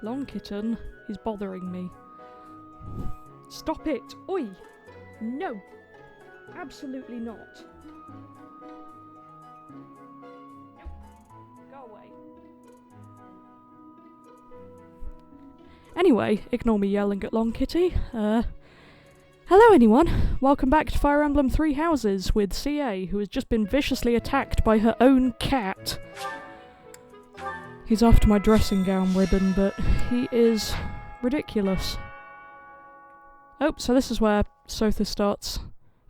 Long kitten, he's bothering me. Stop it! Oi! No! Absolutely not. Go away. Anyway, ignore me yelling at Long Kitty. Hello anyone! Welcome back to Fire Emblem Three Houses with CA, who has just been viciously attacked by her own cat. He's after my dressing gown ribbon, but he is ridiculous. Oh, so this is where Sotha starts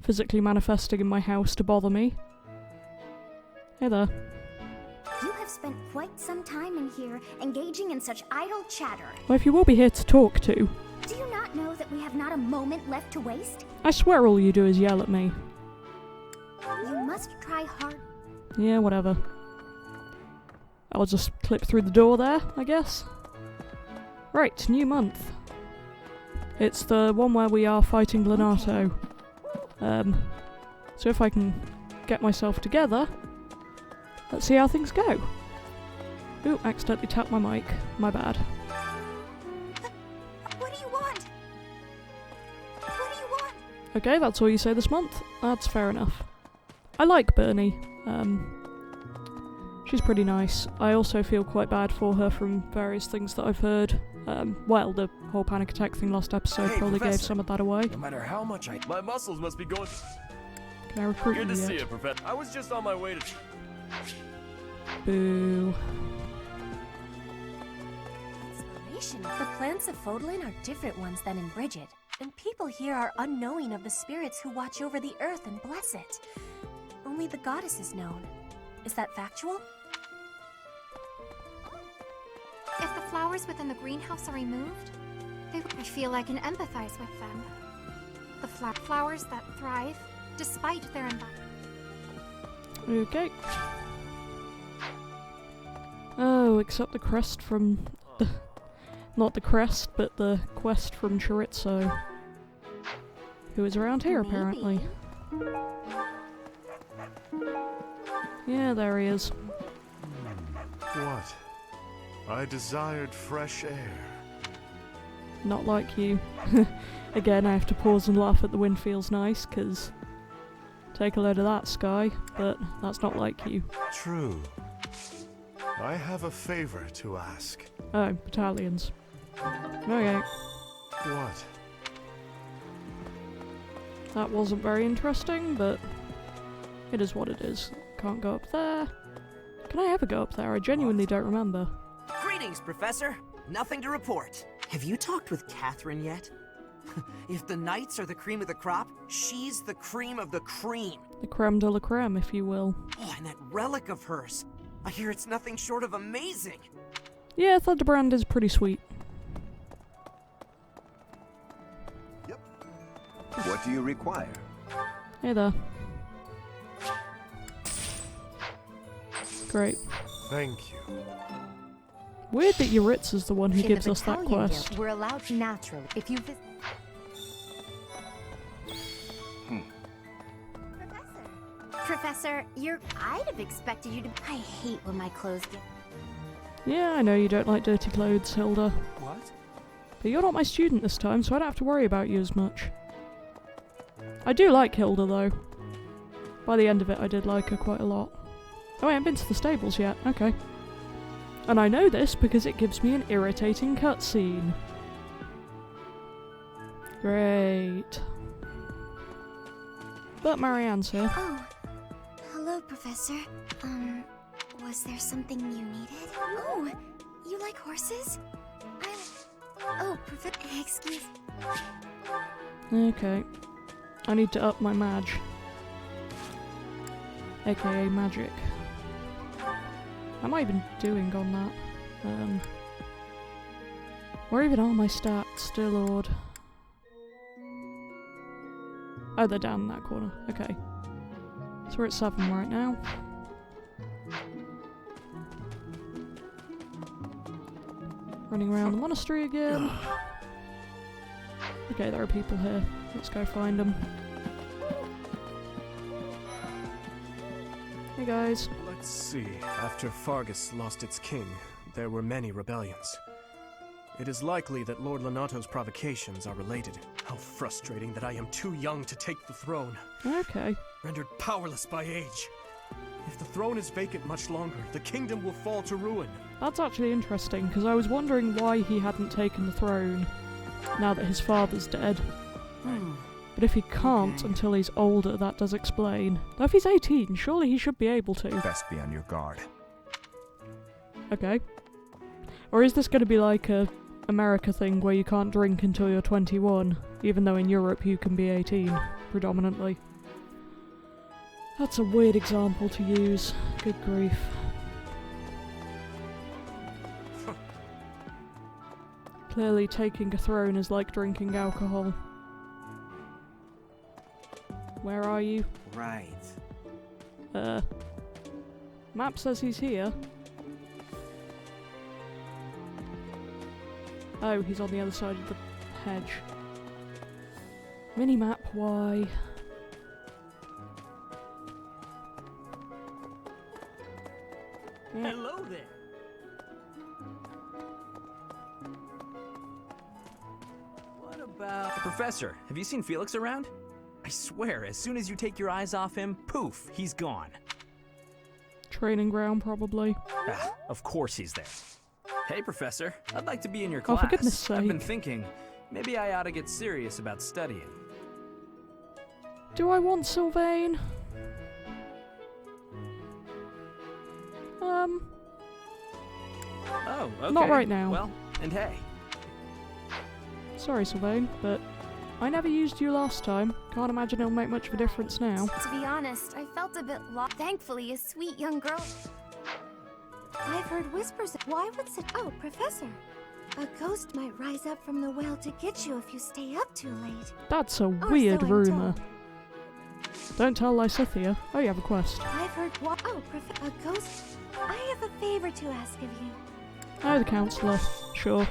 physically manifesting in my house to bother me. Hey there. You have spent quite some time in here, engaging in such idle chatter. Well, if you will be here to talk to. Do you not know that we have not a moment left to waste? I swear all you do is yell at me. You must try hard. Yeah, whatever. I'll just clip through the door there, I guess. Right, new month. It's the one where we are fighting Lenato. So if I can get myself together, let's see how things go. Ooh, accidentally tapped my mic. My bad. What do you want? What do you want? Okay, that's all you say this month. That's fair enough. I like Bernie. She's pretty nice. I also feel quite bad for her from various things that I've heard. Well, the whole panic attack thing last episode probably gave some of that away. No matter how much my muscles must be going. Can I recruit you Good to yet? see you, Professor. I was just on my way to. Boo. Inspiration. The plants of Fodlan are different ones than in Bridget, and people here are unknowing of the spirits who watch over the earth and bless it. Only the goddess is known. Is that factual? If the flowers within the greenhouse are removed, I feel I can empathize with them. The flowers that thrive despite their environment. Okay. Oh, except the crest from... not the crest, but the quest from Chorizo. Who is around here, apparently. Yeah, there he is. What? I desired fresh air. Not like you. Again, I have to pause and laugh at the wind feels nice, because... Take a load of that, Sky, but that's not like you. True. I have a favor to ask. Oh, battalions. Okay. What? That wasn't very interesting, but... It is what it is. Can't go up there. Can I ever go up there? I genuinely don't remember. Greetings, Professor. Nothing to report. Have you talked with Catherine yet? If the knights are the cream of the crop, she's the cream of the cream. The creme de la creme, if you will. Oh, and that relic of hers. I hear it's nothing short of amazing. Yeah, Thunderbrand is pretty sweet. Yep. What do you require? Hey there. Great. Thank you. Weird that Yuritsa's the one who In gives the us that battalion quest. guild, we're allowed naturally. If you visit... Professor, I'd have expected you to... I hate when my clothes get... Yeah, I know you don't like dirty clothes, Hilda. What? But you're not my student this time, so I don't have to worry about you as much. I do like Hilda, though. By the end of it, I did like her quite a lot. Oh, I haven't been to the stables yet. Okay. And I know this because it gives me an irritating cutscene. Great. But Marianne's here. Oh, hello, Professor. Was there something you needed? Oh, you like horses? Oh, excuse... Okay. I need to up my Madge. AKA magic. How am I even doing on that? Where even are my stats, dear lord? Oh, they're down in that corner. Okay. So we're at 7 right now. Running around the monastery again. Okay, there are people here. Let's go find them. Hey guys. Let's see. After Fargus lost its king, there were many rebellions. It is likely that Lord Lonato's provocations are related. How frustrating that I am too young to take the throne. Okay. Rendered powerless by age. If the throne is vacant much longer, the kingdom will fall to ruin. That's actually interesting, because I was wondering why he hadn't taken the throne now that his father's dead. But if he can't until he's older, that does explain. Though if he's 18, surely he should be able to. Best be on your guard. Okay. Or is this going to be like a America thing where you can't drink until you're 21, even though in Europe you can be 18, predominantly? That's a weird example to use. Good grief. Clearly taking a throne is like drinking alcohol. Where are you? Right. Map says he's here. Oh, he's on the other side of the hedge. Minimap, why? Hello there. What about... Professor, have you seen Felix around? I swear, as soon as you take your eyes off him, poof, he's gone. Training ground, probably. Ah, of course he's there. Hey, Professor, I'd like to be in your Oh, class. for goodness sake. I've been thinking, maybe I ought to get serious about studying. Do I want Sylvain? Oh, okay. Not right now. Well, and hey. Sorry, Sylvain, but I never used you last time. Can't imagine it'll make much of a difference now. To be honest, I felt a bit lost. Thankfully, a sweet young girl. I've heard whispers. Why would such... Oh, Professor. A ghost might rise up from the well to get you if you stay up too late. That's a Or weird so I'm rumour. told. Don't tell Lysithea. Oh, you have a quest. I've heard what? Oh, a ghost. I have a favor to ask of you. Oh, the counsellor. Sure.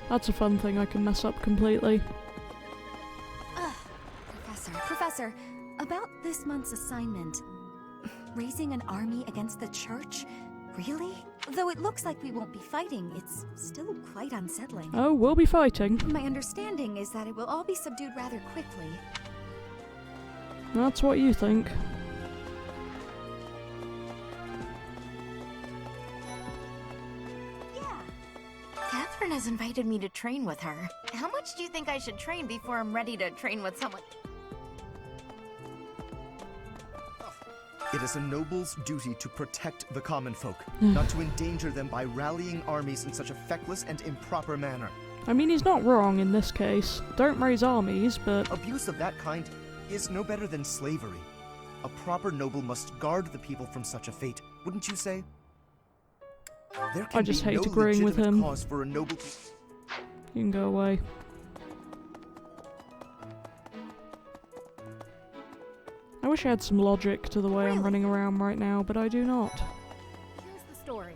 That's a fun thing I can mess up completely. Professor, about this month's assignment. Raising an army against the church? Really? Though it looks like we won't be fighting, it's still quite unsettling. Oh, we'll be fighting. My understanding is that it will all be subdued rather quickly. That's what you think. Catherine has invited me to train with her. How much do you think I should train before I'm ready to train with someone? It is a noble's duty to protect the common folk, not to endanger them by rallying armies in such a feckless and improper manner. I mean, he's not wrong in this case. Don't raise armies, but... Abuse of that kind is no better than slavery. A proper noble must guard the people from such a fate, wouldn't you say? There can I just be hate no agreeing with legitimate him. cause for a noble... You can go away. I wish I had some logic to the way I'm running around right now, but I do not. Here's the story.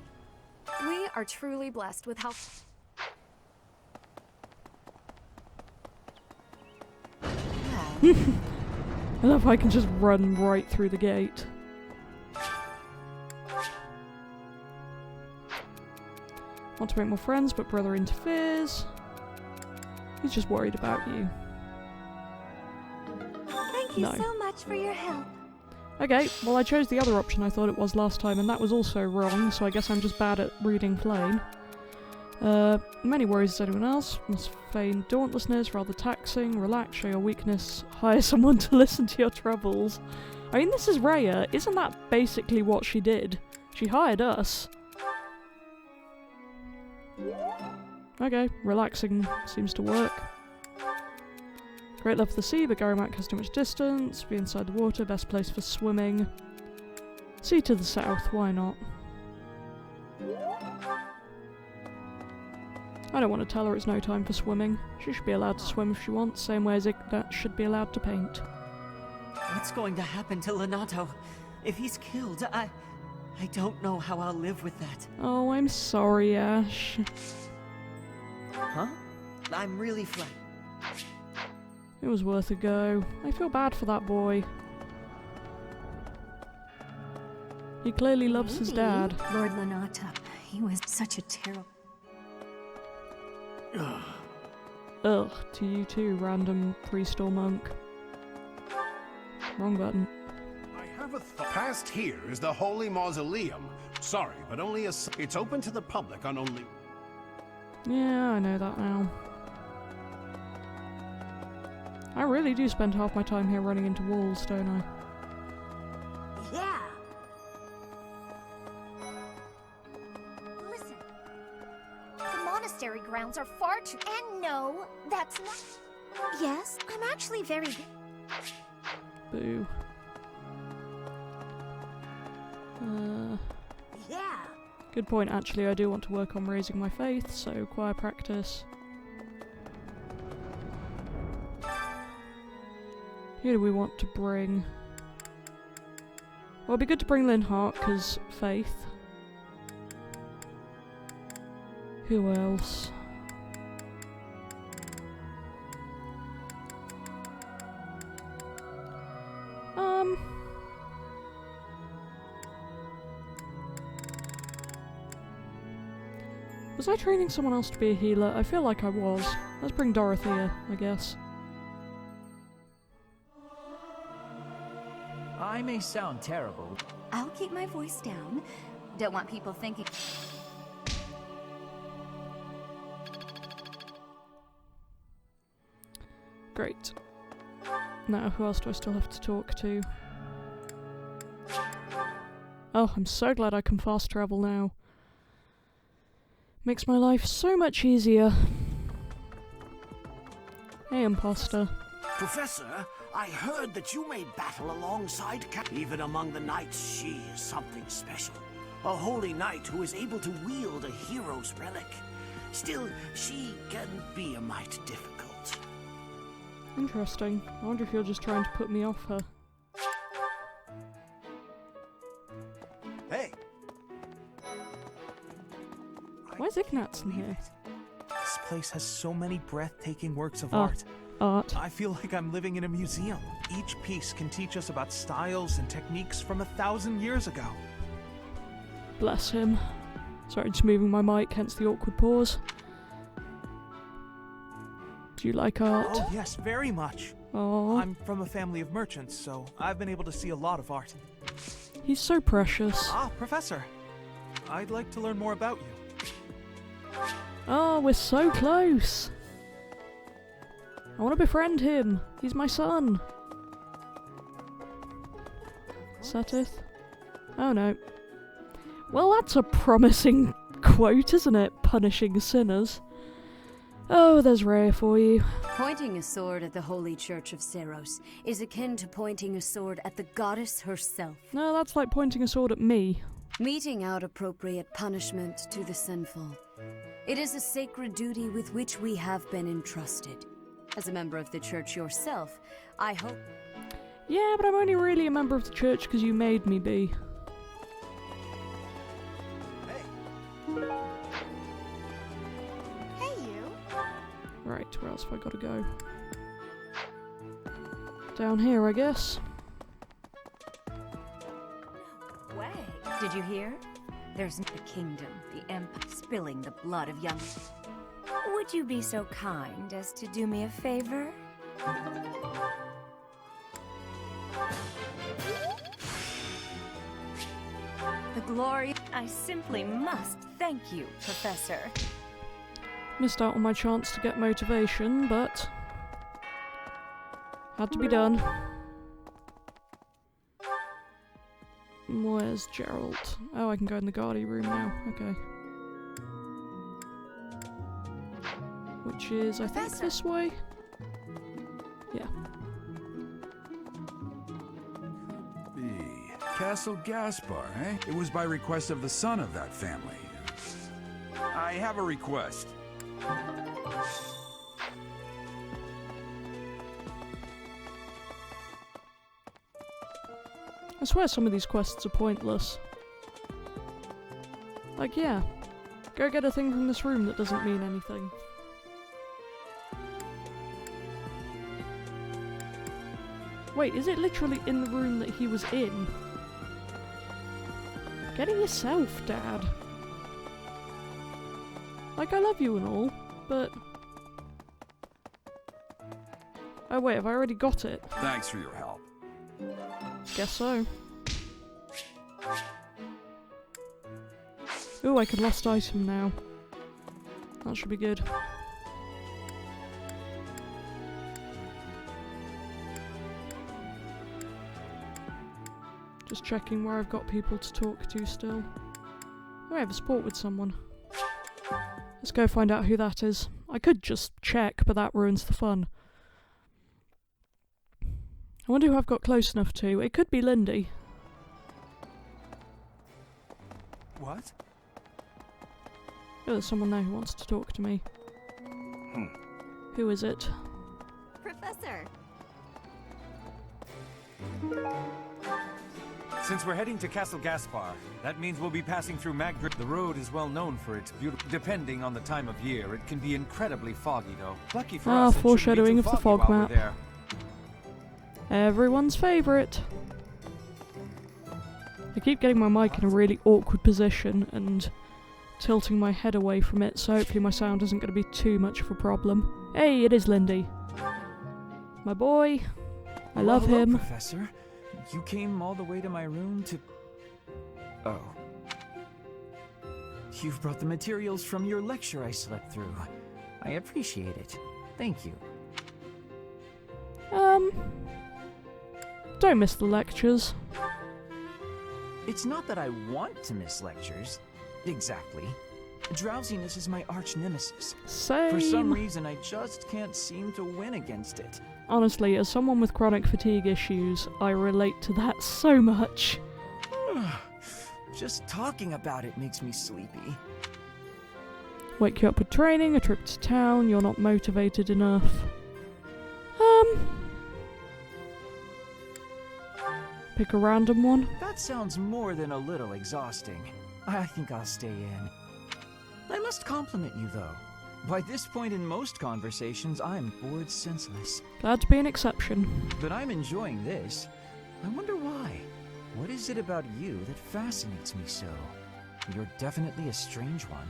We are truly blessed with how... I love how I can just run right through the gate. Want to make more friends, but brother interferes. He's just worried about you. Thank you No. so much for your help. Okay, well I chose the other option I thought it was last time, and that was also wrong, so I guess I'm just bad at reading plain. Many worries as anyone else. Must feign dauntlessness, rather taxing. Relax, show your weakness. Hire someone to listen to your troubles. I mean, this is Rhea. Isn't that basically what she did? She hired us. Okay, relaxing seems to work. Great love for the sea, but Garimak has too much distance. Be inside the water, best place for swimming. Sea to the south, why not? I don't want to tell her it's no time for swimming. She should be allowed to swim if she wants, same way as Igdat should be allowed to paint. What's going to happen to Lonato? If he's killed, I don't know how I'll live with that. Oh, I'm sorry, Ash. Huh? I'm really frightened. It was worth a go. I feel bad for that boy. He clearly loves his dad. Lord Lonato, he was such a terrible... Ugh, to you too, random priest or monk. Wrong button. I have a past here is the Holy Mausoleum. Sorry, but only it's open to the public on only... Yeah, I know that now. I really do spend half my time here running into walls, don't I? Yeah. Listen. The monastery grounds are far too. And no, that's not. Yes, I'm actually very... Boo. Yeah. Good point, actually. I do want to work on raising my faith, so choir practice. Who do we want to bring? Well, it'd be good to bring Linhart, because faith. Who else? Was I training someone else to be a healer? I feel like I was. Let's bring Dorothea, I guess. I may sound terrible. I'll keep my voice down. Don't want people thinking... Great. Now, who else do I still have to talk to? Oh, I'm so glad I can fast travel now. Makes my life so much easier. Hey, imposter. Professor, I heard that you may battle alongside Even among the knights, she is something special. A holy knight who is able to wield a hero's relic. Still, she can be a mite difficult. Interesting. I wonder if you're just trying to put me off her. Hey! Why is Ignatz in here? This place has so many breathtaking works of art. I feel like I'm living in a museum. Each piece can teach us about styles and techniques from 1,000 years ago. Bless him. Sorry, just moving my mic, hence the awkward pause. Do you like art? Oh, yes, very much. Oh. I'm from a family of merchants, so I've been able to see a lot of art. He's so precious. Ah, Professor. I'd like to learn more about you. Oh, we're so close. I want to befriend him. He's my son. Seteth? Oh no. Well, that's a promising quote, isn't it? Punishing sinners. Oh, there's Rhea for you. Pointing a sword at the Holy Church of Seros is akin to pointing a sword at the goddess herself. No, that's like pointing a sword at me. Meting out appropriate punishment to the sinful. It is a sacred duty with which we have been entrusted. As a member of the church yourself, I hope... Yeah, but I'm only really a member of the church because you made me be. Hey, you. Right, where else have I got to go? Down here, I guess. No way. Did you hear? There's the kingdom, the empire, spilling the blood of young... Would you be so kind as to do me a favor? The glory... I simply must thank you, Professor. Missed out on my chance to get motivation, but... had to be done. Where's Gerald? Oh, I can go in the Guardy room now. Okay. Which is, I think, this way? Yeah. Castle Gaspar, eh? It was by request of the son of that family. I have a request. I swear some of these quests are pointless. Like, yeah. Go get a thing from this room that doesn't mean anything. Wait, is it literally in the room that he was in? Get it yourself, Dad. Like, I love you and all, but... Oh wait, have I already got it? Thanks for your help. Guess so. Ooh, I can lost item now. That should be good. Just checking where I've got people to talk to still. Oh, I have a sport with someone. Let's go find out who that is. I could just check, but that ruins the fun. I wonder who I've got close enough to. It could be Lindy. What? Oh, there's someone there who wants to talk to me. Who is it? Professor! Since we're heading to Castle Gaspar, that means we'll be passing through Magdra. The road is well known for its beauty. Depending on the time of year, it can be incredibly foggy, though. Lucky for us, it foreshadowing of shouldn't be the too fog foggy while map. we're there. Everyone's favourite. I keep getting my mic in a really awkward position and tilting my head away from it, so hopefully my sound isn't going to be too much of a problem. Hey, it is Lindy. My boy. I love Hello, him. Professor. You came all the way to my room to... Oh. You've brought the materials from your lecture I slept through. I appreciate it. Thank you. Don't miss the lectures. It's not that I want to miss lectures. Exactly. Drowsiness is my arch nemesis. Same. For some reason, I just can't seem to win against it. Honestly, as someone with chronic fatigue issues, I relate to that so much. Just talking about it makes me sleepy. Wake you up with training, a trip to town, you're not motivated enough. Pick a random one. That sounds more than a little exhausting. I think I'll stay in. I must compliment you, though. By this point in most conversations, I'm bored senseless. Glad to be an exception. But I'm enjoying this. I wonder why. What is it about you that fascinates me so? You're definitely a strange one.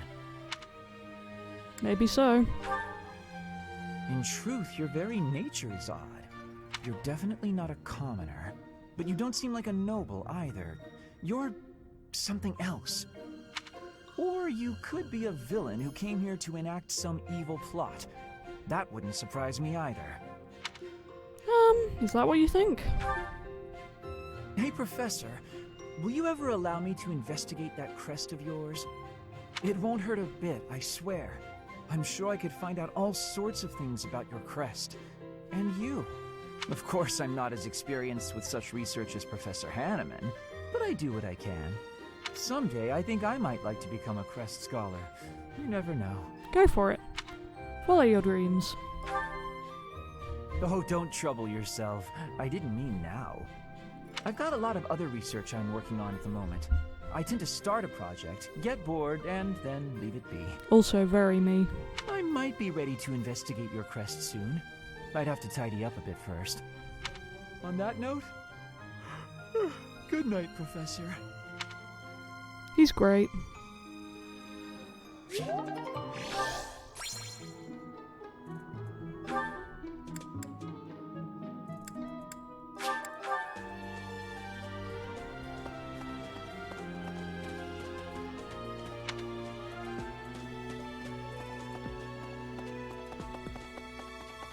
Maybe so. In truth, your very nature is odd. You're definitely not a commoner. But you don't seem like a noble either. You're something else. Or you could be a villain who came here to enact some evil plot. That wouldn't surprise me either. Is that what you think? Hey, Professor, will you ever allow me to investigate that crest of yours? It won't hurt a bit, I swear. I'm sure I could find out all sorts of things about your crest. And you. Of course, I'm not as experienced with such research as Professor Hanneman, but I do what I can. Someday, I think I might like to become a crest scholar. You never know. Go for it. Follow your dreams. Oh, don't trouble yourself. I didn't mean now. I've got a lot of other research I'm working on at the moment. I tend to start a project, get bored, and then leave it be. Also very me. I might be ready to investigate your crest soon. I'd have to tidy up a bit first. On that note, good night, Professor. He's great.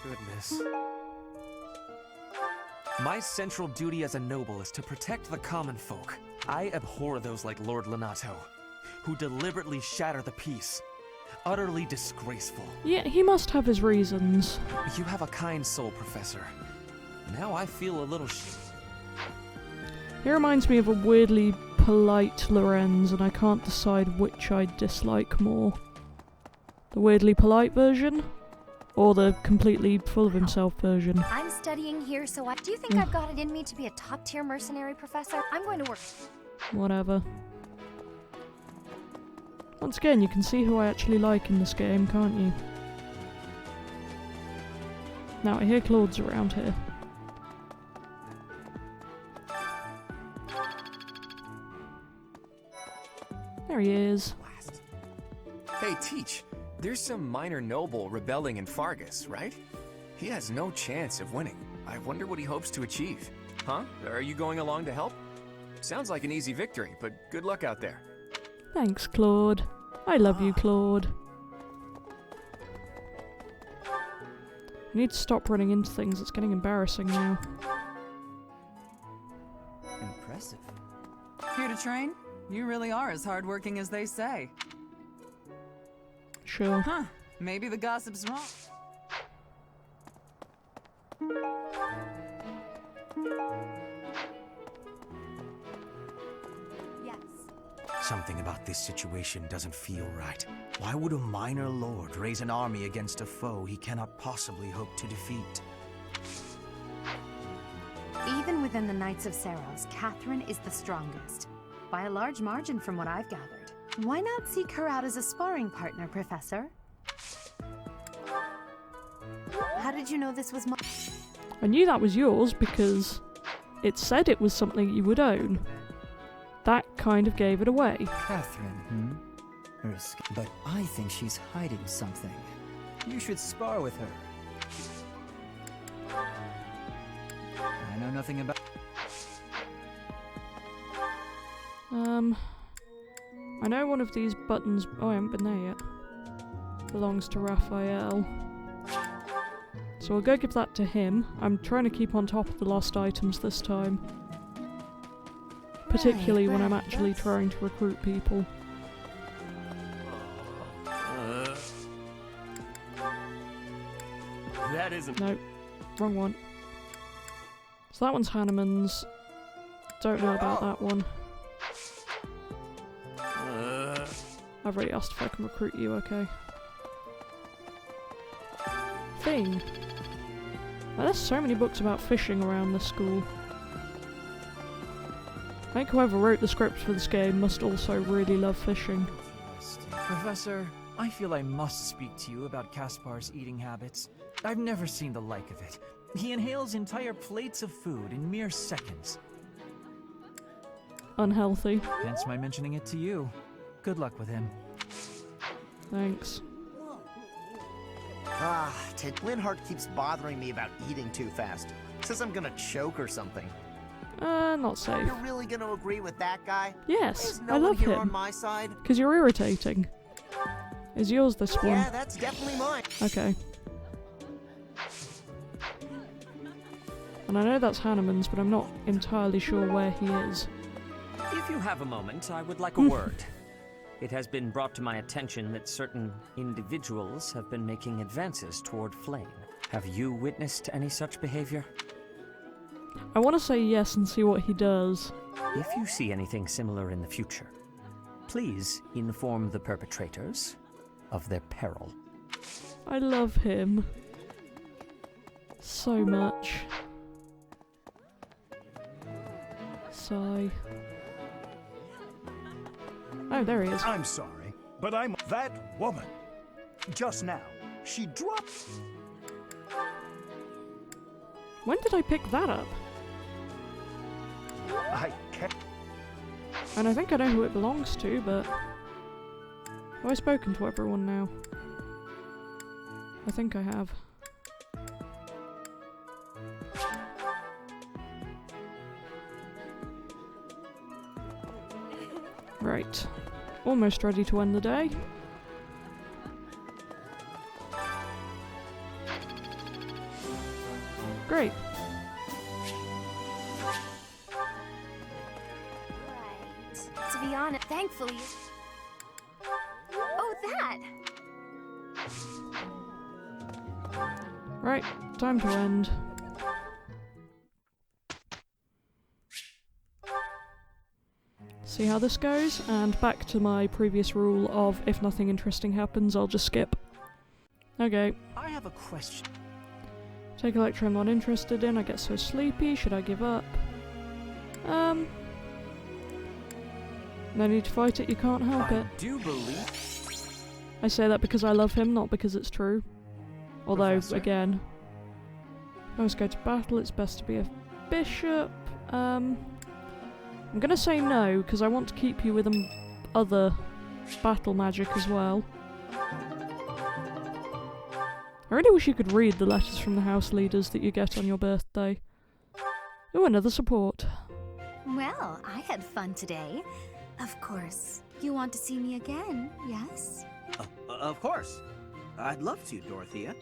Goodness. My central duty as a noble is to protect the common folk. I abhor those like Lord Lonato, who deliberately shatter the peace. Utterly disgraceful. Yeah, he must have his reasons. You have a kind soul, Professor. Now I feel a little He reminds me of a weirdly polite Lorenz, and I can't decide which I dislike more. The weirdly polite version? Or the completely full of himself version. I'm studying here, so do you think I've got it in me to be a top-tier mercenary, Professor? I'm going to work. Whatever. Once again, you can see who I actually like in this game, can't you? Now, I hear Claude's around here. There he is. Hey, Teach. There's some minor noble rebelling in Fargus, right? He has no chance of winning. I wonder what he hopes to achieve. Huh? Are you going along to help? Sounds like an easy victory, but good luck out there. Thanks, Claude. I love you, Claude. I need to stop running into things. It's getting embarrassing now. Impressive. Here to train? You really are as hardworking as they say. Sure. Huh. Maybe the gossip's wrong. Yes. Something about this situation doesn't feel right. Why would a minor lord raise an army against a foe he cannot possibly hope to defeat? Even within the Knights of Saros, Catherine is the strongest. By a large margin from what I've gathered. Why not seek her out as a sparring partner, Professor? How did you know this was my— I knew that was yours because it said it was something you would own. That kind of gave it away. Catherine, but I think she's hiding something. You should spar with her. I know nothing about... I know one of these buttons— oh, I haven't been there yet. Belongs to Raphael. So I'll go give that to him. I'm trying to keep on top of the lost items this time. Particularly when I'm actually trying to recruit people. That isn't— Nope. Wrong one. So that one's Hanneman's. Don't know about that one. I've already asked if I can recruit you, okay. Thing. Well, there's so many books about fishing around this school. I think whoever wrote the script for this game must also really love fishing. Professor, I feel I must speak to you about Caspar's eating habits. I've never seen the like of it. He inhales entire plates of food in mere seconds. Unhealthy. Hence my mentioning it to you. Good luck with him. Thanks. Linhart keeps bothering me about eating too fast. Says I'm gonna choke or something. Not safe. You're really gonna agree with that guy? Yes, There's no I one love here him. on my side. Because you're irritating. Is yours this one? Yeah, that's definitely mine. Okay. And I know that's Hanneman's, but I'm not entirely sure where he is. If you have a moment, I would like a word. It has been brought to my attention that certain individuals have been making advances toward Flame. Have you witnessed any such behavior? I want to say yes and see what he does. If you see anything similar in the future, please inform the perpetrators of their peril. I love him. So much. Sigh. Oh, there he is. I'm sorry, but I'm that woman. Just now, she dropped. When did I pick that up? I can't. And I think I know who it belongs to, but have I spoken to everyone now? I think I have. Right. Almost ready to end the day. Great. Right. To be honest, thankfully. Oh, that! Right, time to end. See how this goes, and back to my previous rule of if nothing interesting happens, I'll just skip. Okay. I have a question. Take a lecture I'm not interested in, I get so sleepy, should I give up? No need to fight it, you can't help it. I do believe... I say that because I love him, not because it's true. Although, Professor? again... If I was going to battle, it's best to be a bishop. I'm gonna say no, because I want to keep you with other battle magic as well. I really wish you could read the letters from the house leaders that you get on your birthday. Ooh, another support. Well, I had fun today. Of course. You want to see me again, yes? Of course. I'd love to, Dorothea.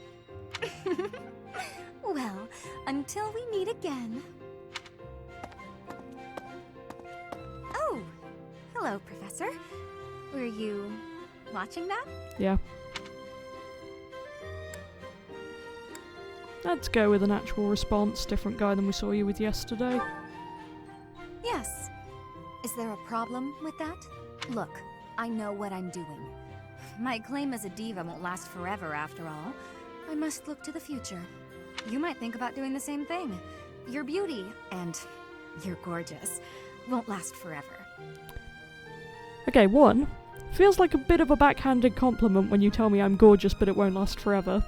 Well, until we meet again. Oh! Hello, Professor. Were you watching that? Yeah. Let's go with an actual response, different guy than we saw you with yesterday. Yes. Is there a problem with that? Look, I know what I'm doing. My claim as a diva won't last forever after all. I must look to the future. You might think about doing the same thing. Your beauty, and you're gorgeous, won't last forever. Okay, 1. Feels like a bit of a backhanded compliment when you tell me I'm gorgeous but it won't last forever.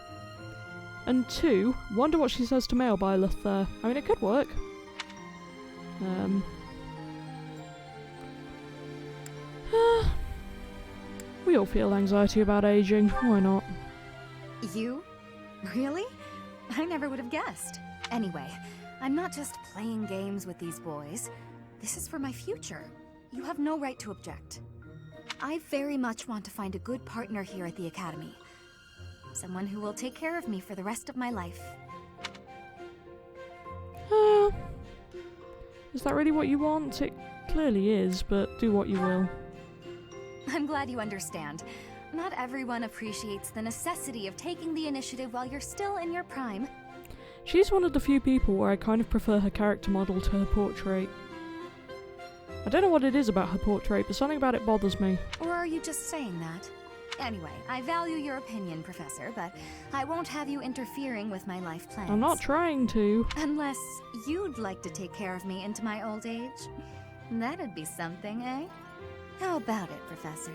And 2, wonder what she says to male Byleth there. I mean, it could work. We all feel anxiety about aging, why not? You? Really? I never would have guessed. Anyway, I'm not just playing games with these boys. This is for my future. You have no right to object. I very much want to find a good partner here at the Academy. Someone who will take care of me for the rest of my life. Is that really what you want? It clearly is, but do what you will. I'm glad you understand. Not everyone appreciates the necessity of taking the initiative while you're still in your prime. She's one of the few people where I kind of prefer her character model to her portrait. I don't know what it is about her portrait, but something about it bothers me. Or are you just saying that? Anyway, I value your opinion, Professor, but I won't have you interfering with my life plans. I'm not trying to. Unless you'd like to take care of me into my old age. That'd be something, eh? How about it, Professor?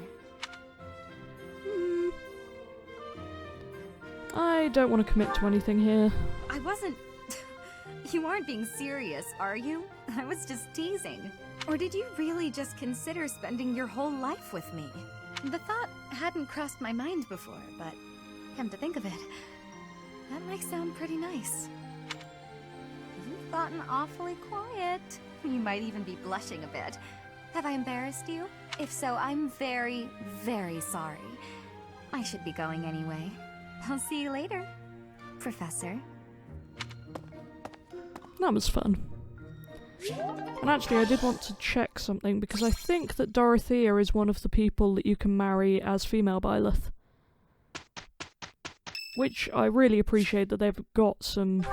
I don't want to commit to anything here. I wasn't... You aren't being serious, are you? I was just teasing. Or did you really just consider spending your whole life with me? The thought hadn't crossed my mind before, but come to think of it, that might sound pretty nice. You've gotten awfully quiet. You might even be blushing a bit. Have I embarrassed you? If so, I'm very, very sorry. I should be going anyway. I'll see you later, Professor. That was fun. And actually, I did want to check something, because I think that Dorothea is one of the people that you can marry as female Byleth. Which I really appreciate that they've got some...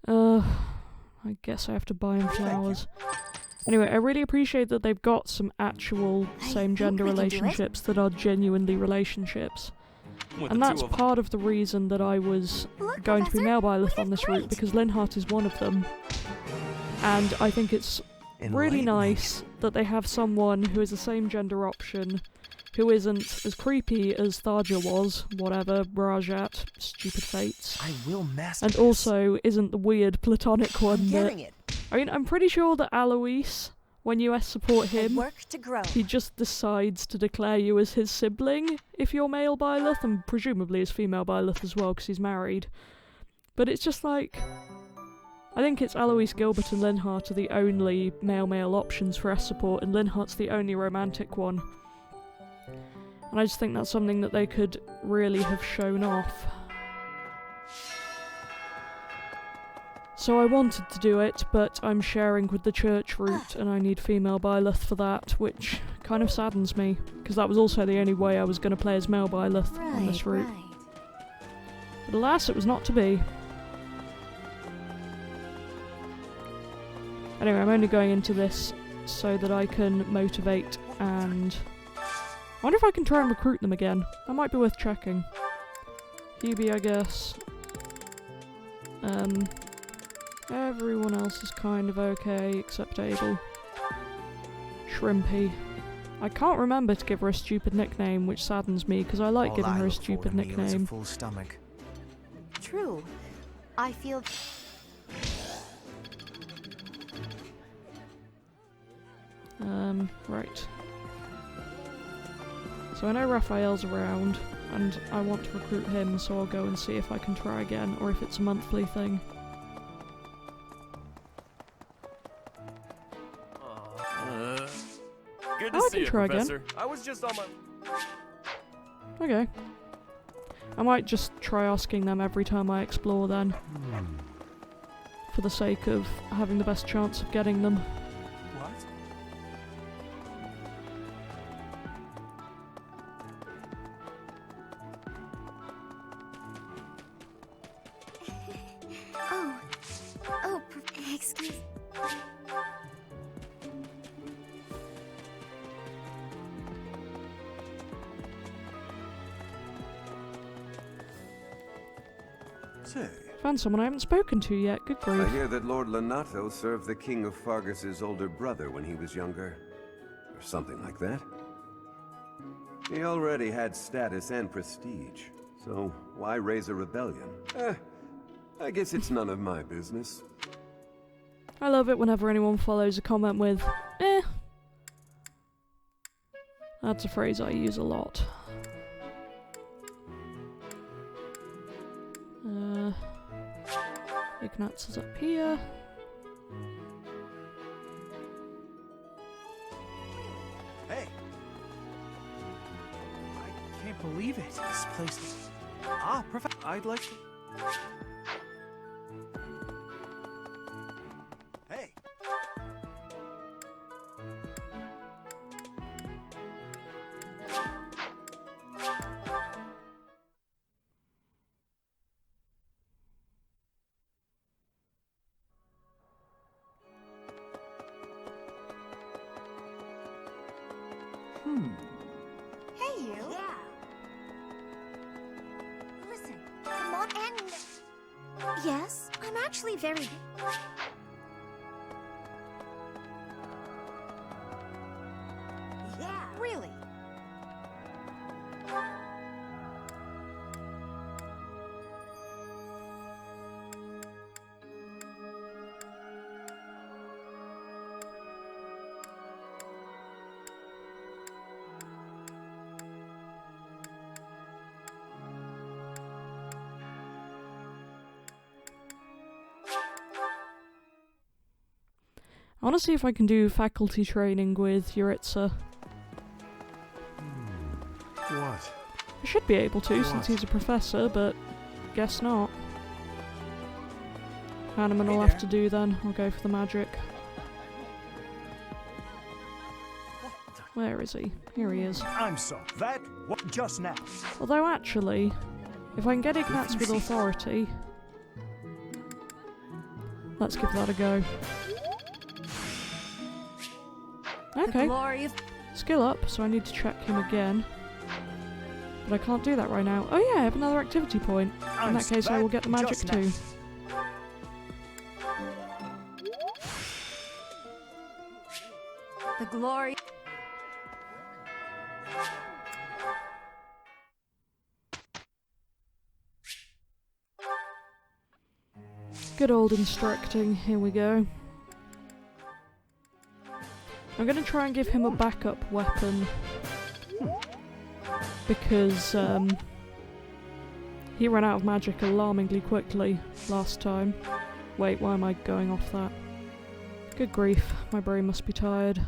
I guess I have to buy them flowers. Anyway, I really appreciate that they've got some actual same-gender relationships that are genuinely relationships. And that's part of the reason that I was going to be male Byleth on this route, because Linhardt is one of them. And I think it's really nice that they have someone who is a same-gender option, who isn't as creepy as Tharja was, whatever, Rajat, stupid fates. I will master and also isn't the weird platonic one that... I mean, I'm pretty sure that Alois, when you support him, he just decides to declare you as his sibling if you're male Byleth, and presumably as female Byleth as well, because he's married. But it's just like... I think it's Alois, Gilbert and Linhardt are the only male-male options for S-support, and Linhardt's the only romantic one. And I just think that's something that they could really have shown off. So I wanted to do it, but I'm sharing with the church route, and I need female Byleth for that, which kind of saddens me, because that was also the only way I was going to play as male Byleth on this route. But alas, it was not to be. Anyway, I'm only going into this so that I can motivate and... I wonder if I can try and recruit them again. That might be worth checking. Hebe, I guess. Everyone else is kind of okay, except Abel. Shrimpy. I can't remember to give her a stupid nickname, which saddens me, because I like giving her a stupid nickname. Full stomach. True. I feel... Right. So I know Raphael's around. and I want to recruit him, so I'll go and see if I can try again, or if it's a monthly thing. Good to I see can you, try Professor. again. I was just on my... Okay. I might just try asking them every time I explore then. For the sake of having the best chance of getting them. What? Excuse. Say, Found someone I haven't spoken to yet. Good grief. I hear that Lord Lonato served the King of Fargus's older brother when he was younger. Or something like that. He already had status and prestige, so why raise a rebellion? I guess it's none of my business. I love it whenever anyone follows a comment with, eh. That's a phrase I use a lot. Ignatz is up here. Hey! I can't believe it. This place is... Ah, Professor, I'd like to... Hey! Hey, you. Yeah. Listen, come on and... Yes, I'm actually very... Yeah. Really? I want to see if I can do faculty training with Yuritsa. What? I should be able to, since he's a professor, but guess not. Hanneman will have to do then. I'll go for the magic. Where is he? Here he is. I'm sorry. That what just now. Although actually, if I can get Ignatz with authority, let's give that a go. Okay. Skill up, so I need to check him again. But I can't do that right now. Oh yeah, I have another activity point. In that case, I will get the magic too. The glory. Good old instructing. Here we go. I'm going to try and give him a backup weapon. Because he ran out of magic alarmingly quickly last time. Wait, why am I going off that? Good grief, my brain must be tired.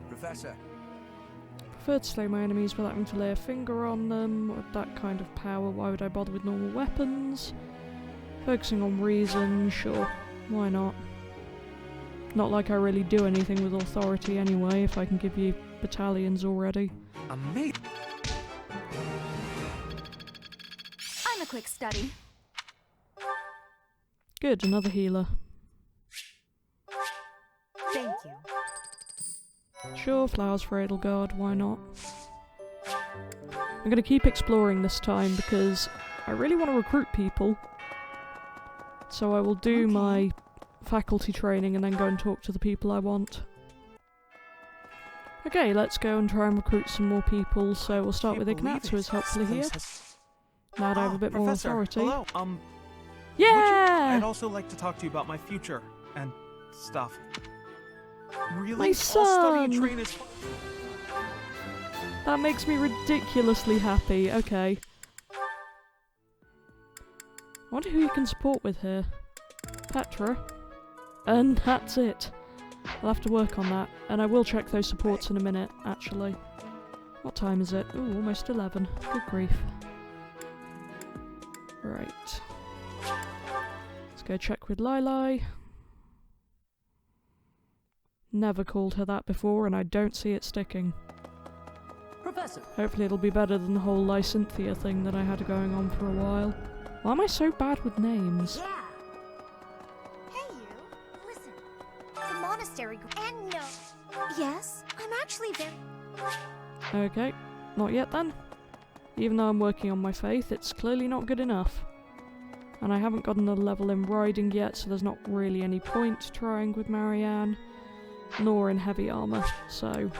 Professor. Prefer to slay my enemies without having to lay a finger on them. With that kind of power, why would I bother with normal weapons? Focusing on reason, sure. Why not? Not like I really do anything with authority anyway, if I can give you battalions already. Amazing. I'm a quick study. Good, another healer. Thank you. Sure, flowers for Edelgard, why not? I'm going to keep exploring this time because I really want to recruit people. So I will do my faculty training and then go and talk to the people I want. Okay, let's go and try and recruit some more people. So we'll start with Ignatz, who is helpfully here. Now that I have a bit more authority. Hello. Yeah! I'd also like to talk to you about my future and stuff. Really? My I'll study and son! train as That makes me ridiculously happy. Okay. I wonder who you can support with here. Petra. And that's it. I'll have to work on that. And I will check those supports in a minute, actually. What time is it? Ooh, almost 11. Good grief. Right. Let's go check with Lili. Never called her that before, and I don't see it sticking. Professor! Hopefully it'll be better than the whole Lysynthia thing that I had going on for a while. Why am I so bad with names? Yeah. Hey, you. Listen. The monastery. And no. Yes, I'm actually very. Okay, not yet then. Even though I'm working on my faith, it's clearly not good enough. And I haven't got another level in riding yet, so there's not really any point trying with Marianne. Nor in heavy armour, so...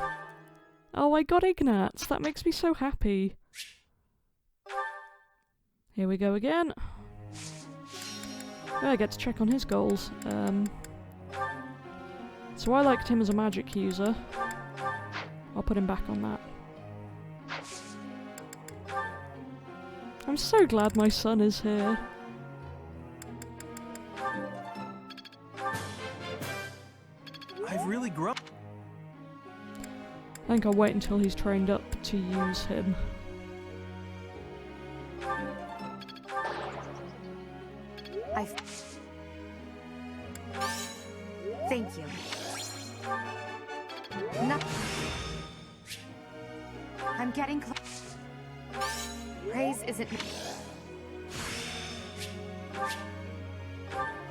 Oh, I got Ignatz! That makes me so happy! Here we go again. I get to check on his goals. So I liked him as a magic user. I'll put him back on that. I'm so glad my son is here. I've really grown. I think I'll wait until he's trained up to use him. Thank you. No. I'm getting close. Praise isn't.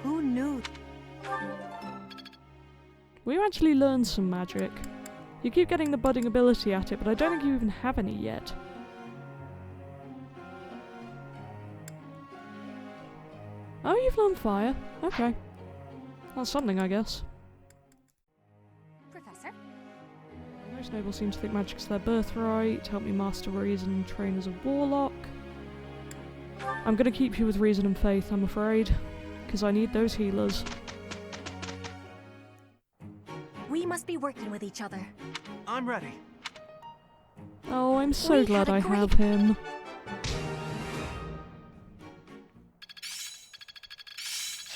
Who knew? We actually learned some magic. You keep getting the budding ability at it, but I don't think you even have any yet. Oh, you've learned fire. Okay. That's something, I guess. Professor? Most nobles seem to think magic's their birthright. Help me master reason and train as a warlock. I'm gonna keep you with reason and faith, I'm afraid. Because I need those healers. We must be working with each other. I'm ready. Oh, I'm so glad I have him.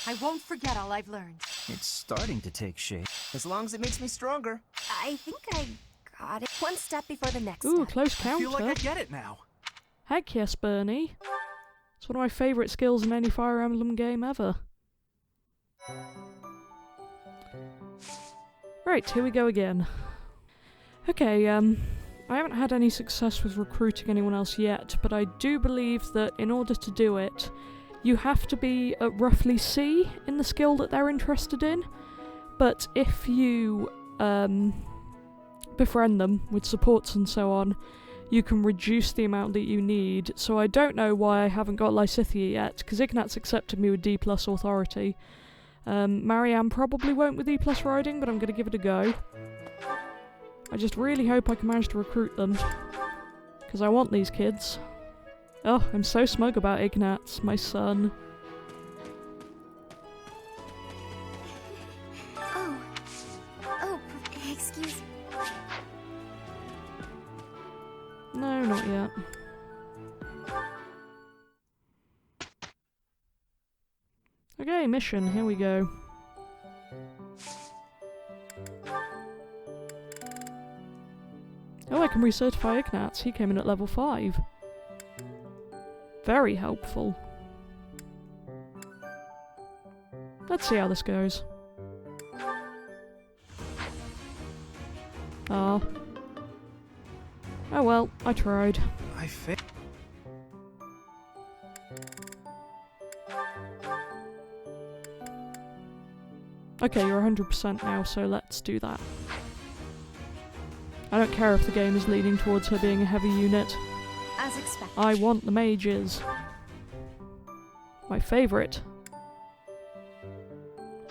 I won't forget all I've learned. It's starting to take shape. As long as it makes me stronger. I think I got it. One step before the next Ooh, step. close I counter. feel like I get it now. Heck yes, Bernie. It's one of my favourite skills in any Fire Emblem game ever. Right, here we go again. Okay, I haven't had any success with recruiting anyone else yet, but I do believe that in order to do it, you have to be at roughly C in the skill that they're interested in. But if you befriend them with supports and so on, you can reduce the amount that you need. So I don't know why I haven't got Lysithea yet, because Ignatz accepted me with D+ authority. Marianne probably won't with E+ riding, but I'm going to give it a go. I just really hope I can manage to recruit them, because I want these kids. Oh, I'm so smug about Ignatz, my son. Oh, excuse. No, not yet. Okay, mission, here we go. Oh, I can recertify Ignatz. He came in at level 5. Very helpful. Let's see how this goes. Ah. Oh well, I tried. I failed. Okay, you're 100% now, so let's do that. I don't care if the game is leaning towards her being a heavy unit. As expected. I want the mages. My favourite.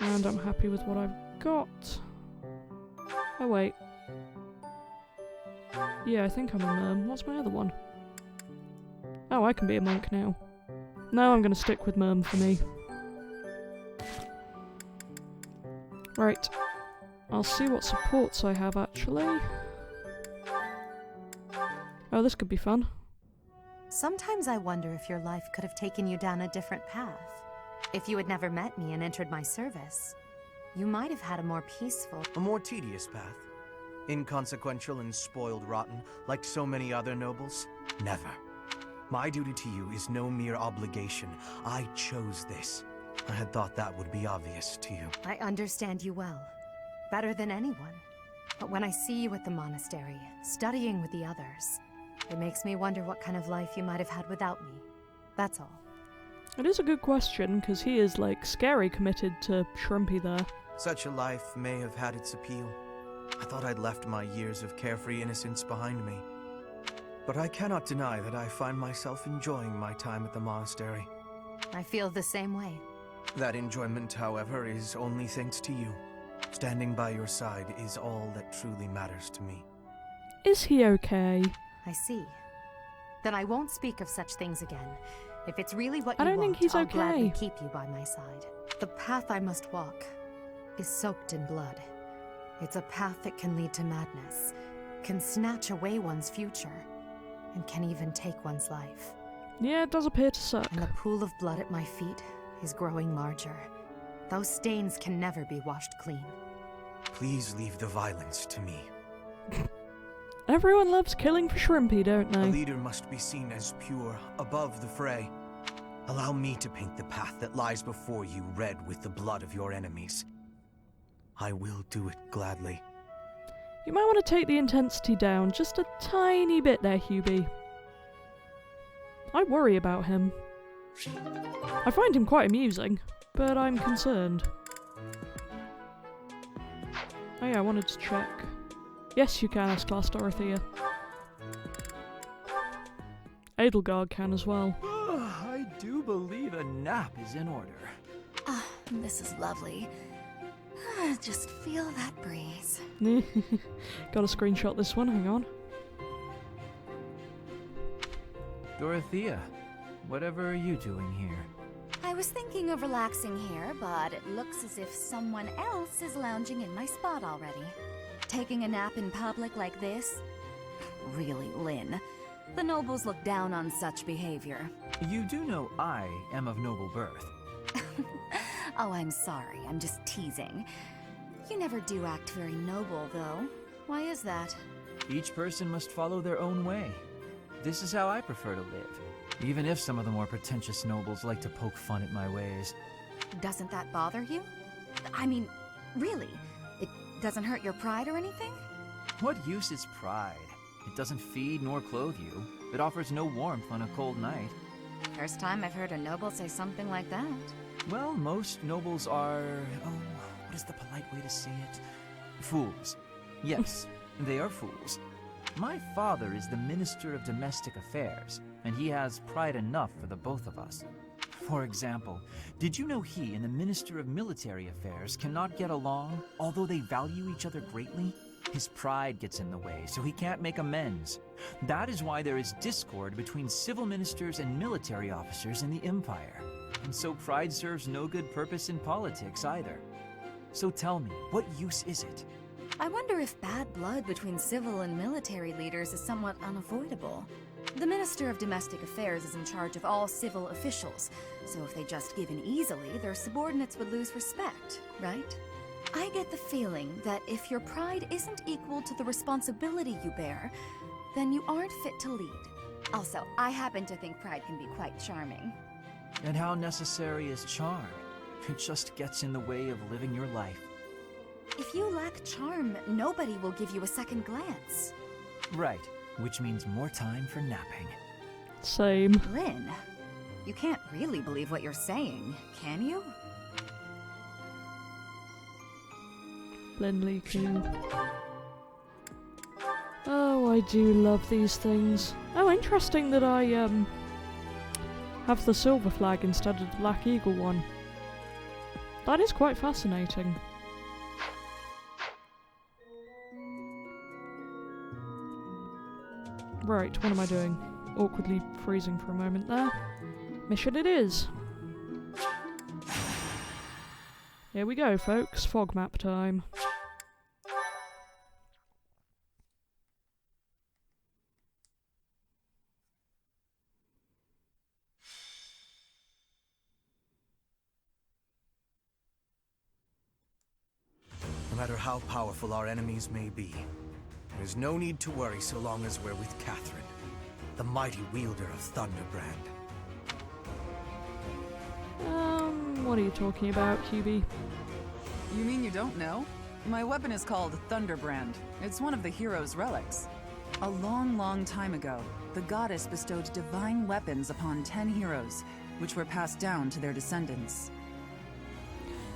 And I'm happy with what I've got. Oh wait. Yeah, I think I'm a Merm. What's my other one? Oh, I can be a monk now. No, I'm gonna stick with Merm for me. Right. I'll see what supports I have, actually. Oh, this could be fun. Sometimes I wonder if your life could have taken you down a different path. If you had never met me and entered my service, you might have had a more peaceful... A more tedious path. Inconsequential and spoiled rotten, like so many other nobles? Never. My duty to you is no mere obligation. I chose this. I had thought that would be obvious to you. I understand you well. Better than anyone. But when I see you at the monastery, studying with the others, it makes me wonder what kind of life you might have had without me. That's all. It is a good question, because he is, like, scary committed to Shrimpy there. Such a life may have had its appeal. I thought I'd left my years of carefree innocence behind me. But I cannot deny that I find myself enjoying my time at the monastery. I feel the same way. That enjoyment, however, is only thanks to you. Standing by your side is all that truly matters to me. Is he okay? I see. Then I won't speak of such things again. If it's really what I you don't want, think he's I'll okay. gladly keep you by my side. The path I must walk is soaked in blood. It's a path that can lead to madness, can snatch away one's future, and can even take one's life. Yeah, it does appear to suck. And the pool of blood at my feet is growing larger. Those stains can never be washed clean. Please leave the violence to me. Everyone loves killing for Shrimpy, don't they? A leader must be seen as pure, above the fray. Allow me to paint the path that lies before you red with the blood of your enemies. I will do it gladly. You might want to take the intensity down just a tiny bit there, Hubie. I worry about him. I find him quite amusing, but I'm concerned. Oh yeah, I wanted to check. Yes, you can, S-Class Dorothea. Edelgard can as well. I do believe a nap is in order. Ah, this is lovely. Just feel that breeze. Gotta screenshot this one, hang on. Dorothea, whatever are you doing here? I was thinking of relaxing here, but it looks as if someone else is lounging in my spot already. Taking a nap in public like this? Really, Lynn. The nobles look down on such behavior. You do know I am of noble birth. Oh, I'm sorry. I'm just teasing. You never do act very noble, though. Why is that? Each person must follow their own way. This is how I prefer to live, even if some of the more pretentious nobles like to poke fun at my ways. Doesn't that bother you? I mean, really? It doesn't hurt your pride or anything? What use is pride? It doesn't feed nor clothe you. It offers no warmth on a cold night. First time I've heard a noble say something like that. Well, most nobles are... oh, what is the polite way to say it? Fools. Yes, they are fools. My father is the Minister of Domestic Affairs, and he has pride enough for the both of us. For example, did you know he and the Minister of Military Affairs cannot get along, although they value each other greatly? His pride gets in the way, so he can't make amends. That is why there is discord between civil ministers and military officers in the Empire. And so pride serves no good purpose in politics either. So tell me, what use is it? I wonder if bad blood between civil and military leaders is somewhat unavoidable. The Minister of Domestic Affairs is in charge of all civil officials, so if they just give in easily, their subordinates would lose respect, right? I get the feeling that if your pride isn't equal to the responsibility you bear, then you aren't fit to lead. Also, I happen to think pride can be quite charming. And how necessary is charm? It just gets in the way of living your life. If you lack charm, nobody will give you a second glance. Right, which means more time for napping. Same. Lynn, you can't really believe what you're saying, can you? Lindley Coon. Oh, I do love these things. Oh, interesting that I, have the silver flag instead of the Black Eagle one. That is quite fascinating. Right, what am I doing? Awkwardly freezing for a moment there. Mission it is! Here we go, folks. Fog map time. matter how powerful our enemies may be, there's no need to worry so long as we're with Catherine, the mighty wielder of Thunderbrand. What are you talking about, QB? You mean you don't know? My weapon is called Thunderbrand. It's one of the hero's relics. A long, long time ago, the goddess bestowed divine weapons upon 10 heroes, which were passed down to their descendants.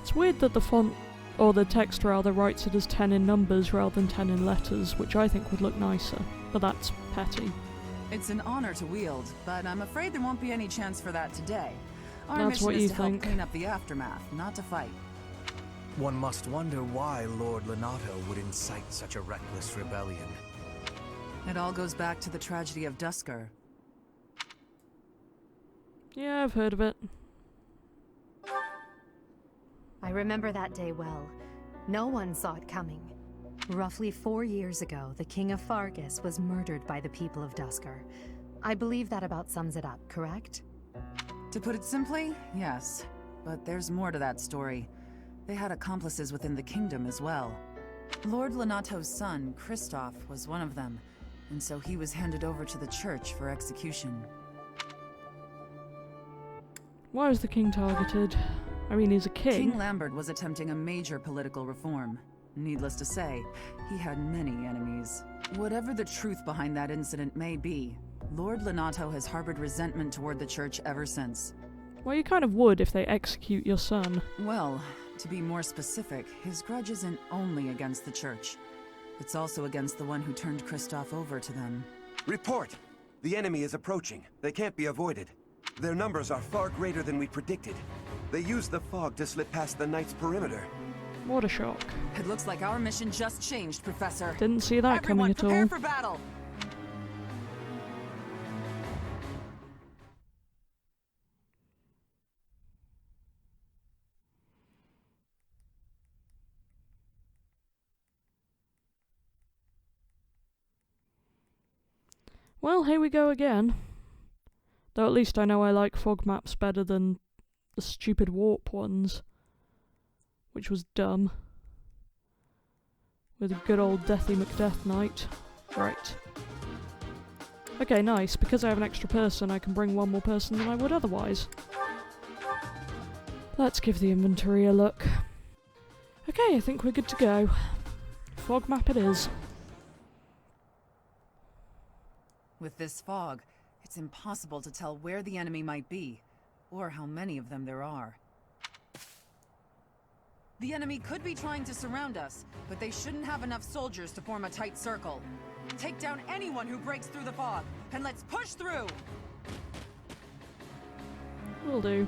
It's weird that the font, or the text rather, writes it as 10 in numbers rather than 10 in letters, which I think would look nicer, but that's petty. It's an honor to wield, but I'm afraid there won't be any chance for that today. Our That's mission what is you to help think. clean up the aftermath, not to fight. One must wonder why Lord Lonato would incite such a reckless rebellion. It all goes back to the tragedy of Dusker. Yeah, I've heard of it. I remember that day well. No one saw it coming. Roughly 4 years ago, the King of Fargus was murdered by the people of Dusker. I believe that about sums it up, correct? To put it simply, yes. But there's more to that story. They had accomplices within the kingdom as well. Lord Lonato's son, Kristoff, was one of them, and so he was handed over to the church for execution. Why was the king targeted? I mean, he's a king. King Lambert was attempting a major political reform. Needless to say, he had many enemies. Whatever the truth behind that incident may be, Lord Lonato has harbored resentment toward the church ever since. Well, you kind of would if they execute your son. Well, to be more specific, his grudge isn't only against the church. It's also against the one who turned Kristoff over to them. Report! The enemy is approaching. They can't be avoided. Their numbers are far greater than we predicted. They used the fog to slip past the Knight's perimeter. What a shock. It looks like our mission just changed, Professor. Didn't see that coming at all. Everyone, prepare for battle! Well, here we go again. Though at least I know I like fog maps better than the stupid warp ones. Which was dumb. With a good old Deathy McDeath Knight. Right. Okay, nice. Because I have an extra person, I can bring one more person than I would otherwise. Let's give the inventory a look. Okay, I think we're good to go. Fog map it is. With this fog, it's impossible to tell where the enemy might be, or how many of them there are. The enemy could be trying to surround us, but they shouldn't have enough soldiers to form a tight circle. Take down anyone who breaks through the fog, and let's push through! Will do.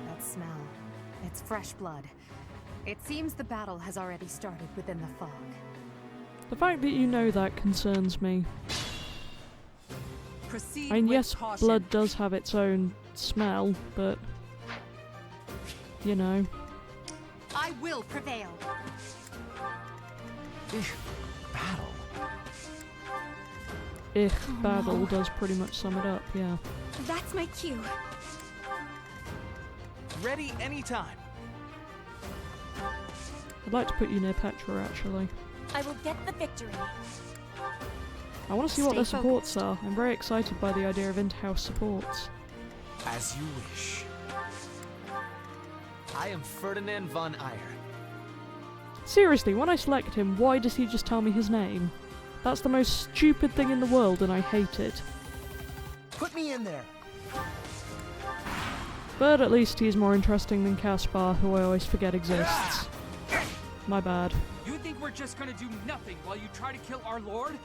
That smell. It's fresh blood. It seems the battle has already started within the fog. The fact that you know that concerns me. Proceed I mean, with yes, caution. blood does have its own smell, but... you know. I will prevail. Battle? Battle does pretty much sum it up, yeah. That's my cue. Ready anytime. I'd like to put you near Petra, actually. I will get the victory. I want to see what Stay their supports are. I'm very excited by the idea of inter-house supports. As you wish. I am Ferdinand von Eyre. Seriously, when I select him, why does he just tell me his name? That's the most stupid thing in the world, and I hate it. Put me in there. But at least he's more interesting than Caspar, who I always forget exists. My bad. You think we're just gonna do nothing while you try to kill our lord?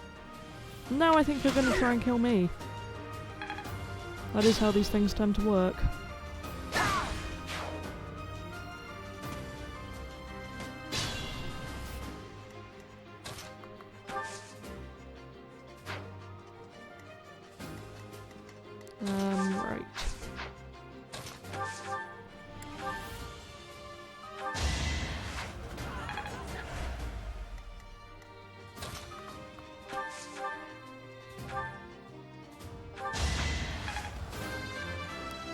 No, I think you're going to try and kill me. That is how these things tend to work. Right.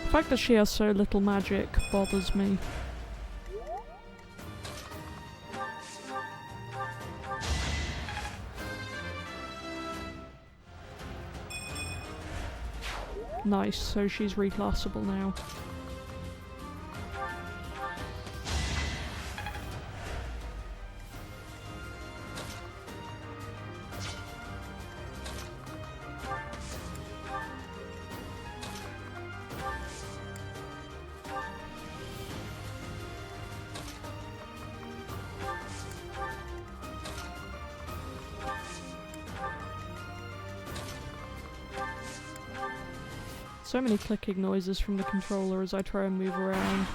The fact that she has so little magic bothers me. Nice, so she's reclassable now. So many clicking noises from the controller as I try and move around.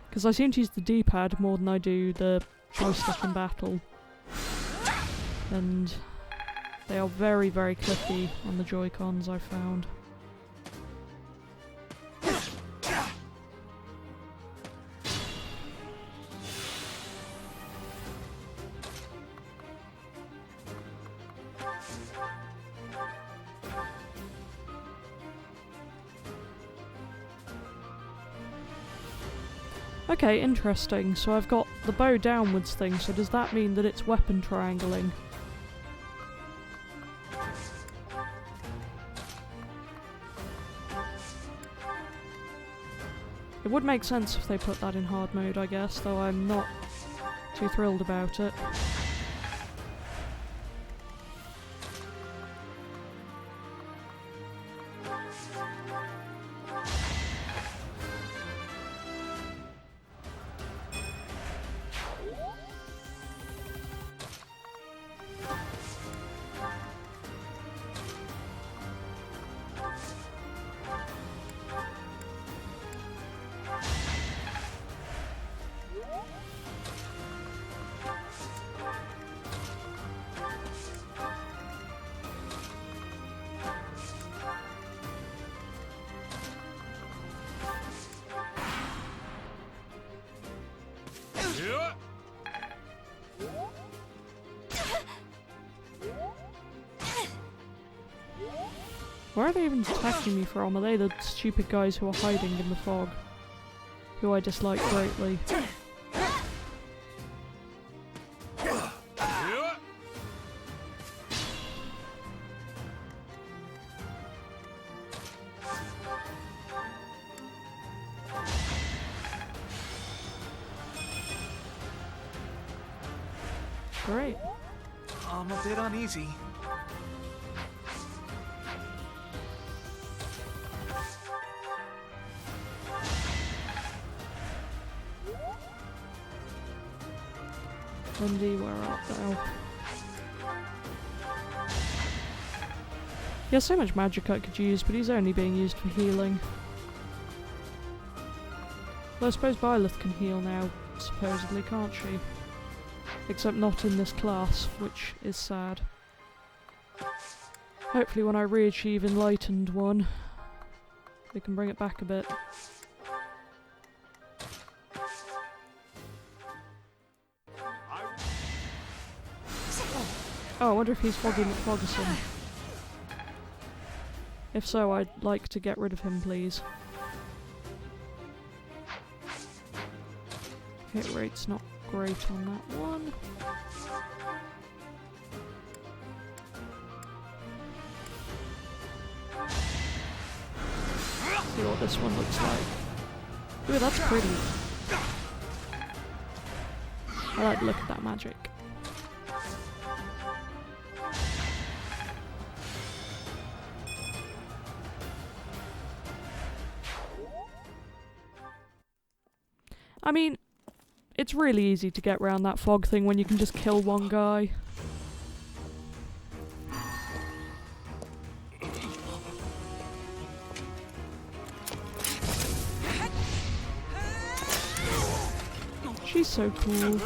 Because I seem to use the D-pad more than I do the joystick in battle. And they are very, very clicky on the Joy-Cons, I found. Okay, interesting. So I've got the bow downwards thing, so does that mean that it's weapon triangling? It would make sense if they put that in hard mode, I guess, though I'm not too thrilled about it. Where are they even attacking me from? Are they the stupid guys who are hiding in the fog? Who I dislike greatly. Great. I'm a bit uneasy. Wendy, where art thou? He has so much magic I could use, but he's only being used for healing. Well, I suppose Byleth can heal now, supposedly, can't she? Except not in this class, which is sad. Hopefully when I re-achieve Enlightened 1, we can bring it back a bit. Oh, I wonder if he's Foggy McFoggerson. If so, I'd like to get rid of him, please. Hit rate's not great on that one. See what this one looks like. Ooh, that's pretty. I like the look of that magic. I mean, it's really easy to get around that fog thing when you can just kill one guy. She's so cool.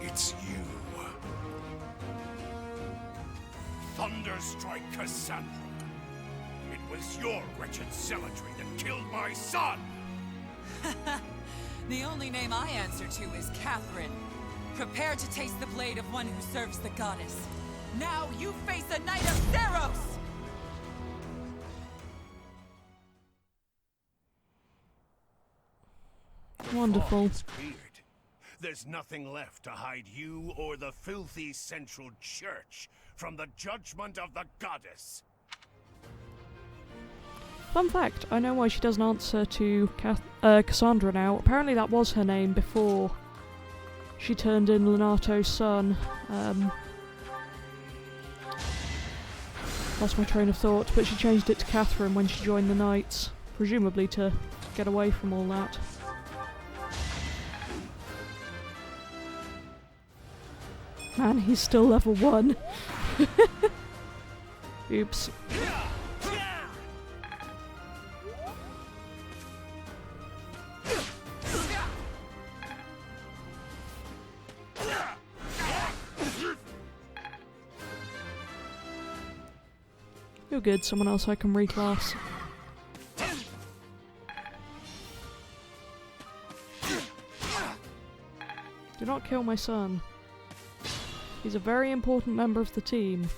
It's you. Thunderstrike Cassandra. It was your wretched zealotry that killed my son! The only name I answer to is Catherine. Prepare to taste the blade of one who serves the goddess. Now you face a Knight of Theros! Wonderful. It's weird. There's nothing left to hide you or the filthy Central Church from the judgment of the goddess. Fun fact, I know why she doesn't answer to Cassandra now. Apparently that was her name before she turned in Lonato's son. Lost my train of thought, but she changed it to Catherine when she joined the Knights, presumably to get away from all that. Man, he's still level 1. Oops. You're good, someone else I can reclass. Do not kill my son. He's a very important member of the team.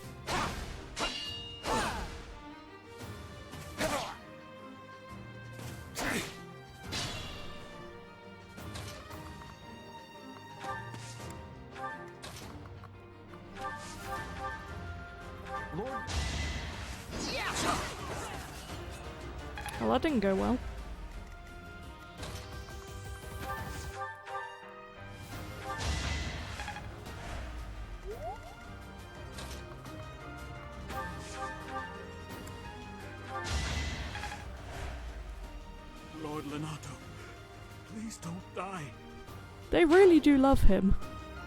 Well, that didn't go well. Lord Lonato, please don't die. They really do love him.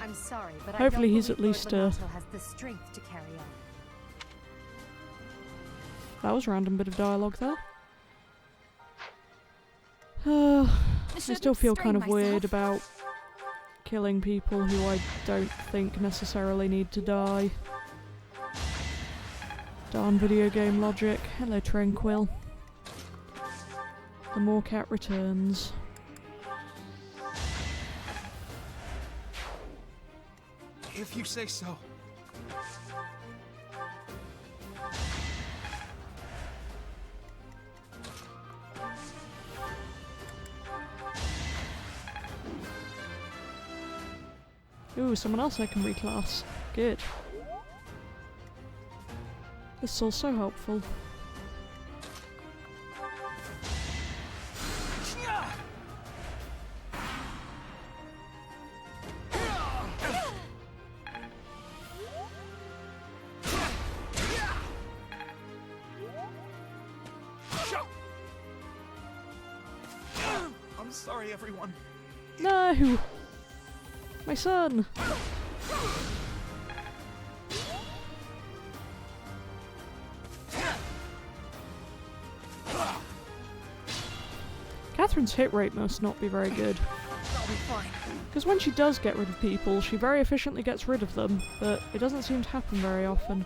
I'm sorry, but hopefully I don't he's at believe least Lord Lonato has the strength to carry on. That was a random bit of dialogue there. I still feel kind of weird about killing people who I don't think necessarily need to die. Darn video game logic. Hello, Tranquil. The more cat returns. If you say so. Ooh, someone else I can reclass. Good. This is all so helpful. I'm sorry, everyone. No! My son! Catherine's hit rate must not be very good. I'll be fine. Because when she does get rid of people, she very efficiently gets rid of them, but it doesn't seem to happen very often.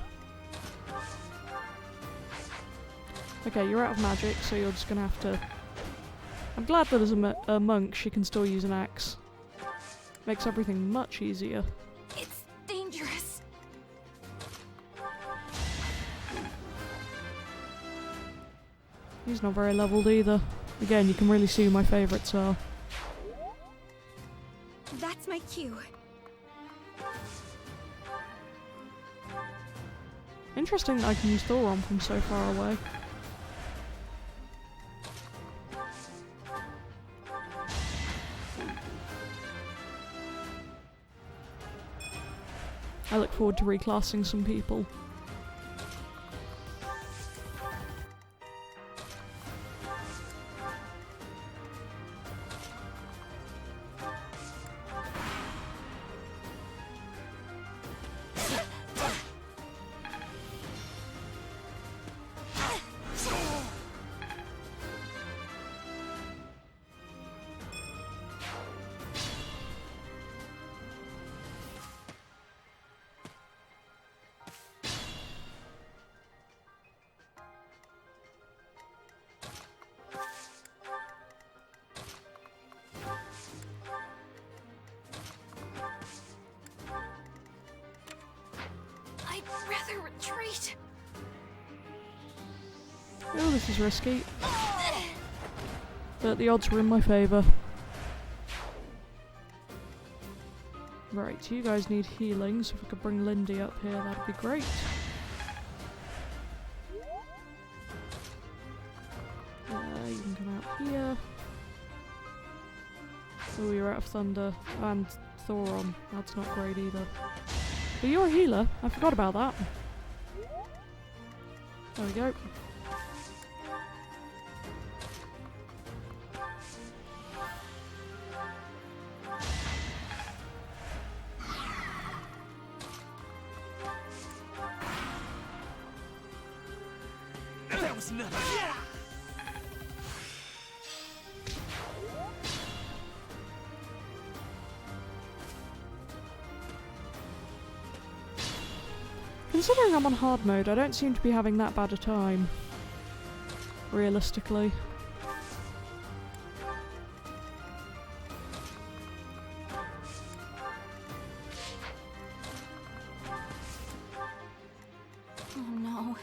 Okay, you're out of magic, so you're just gonna have to... I'm glad that as a monk she can still use an axe. Makes everything much easier. It's dangerous. He's not very leveled either. Again, you can really see who my favourites are. That's my cue. Interesting that I can use Thoron from so far away. I look forward to reclassing some people. I'd rather retreat. Oh, this is risky. But the odds were in my favour. Right, you guys need healing, so if we could bring Lindy up here, that'd be great. You can come out here. Oh, you're out of Thunder. And Thoron. That's not great either. But you're a healer. I forgot about that. There we go. That was nuts. Considering I'm on hard mode, I don't seem to be having that bad a time. Realistically. Oh no.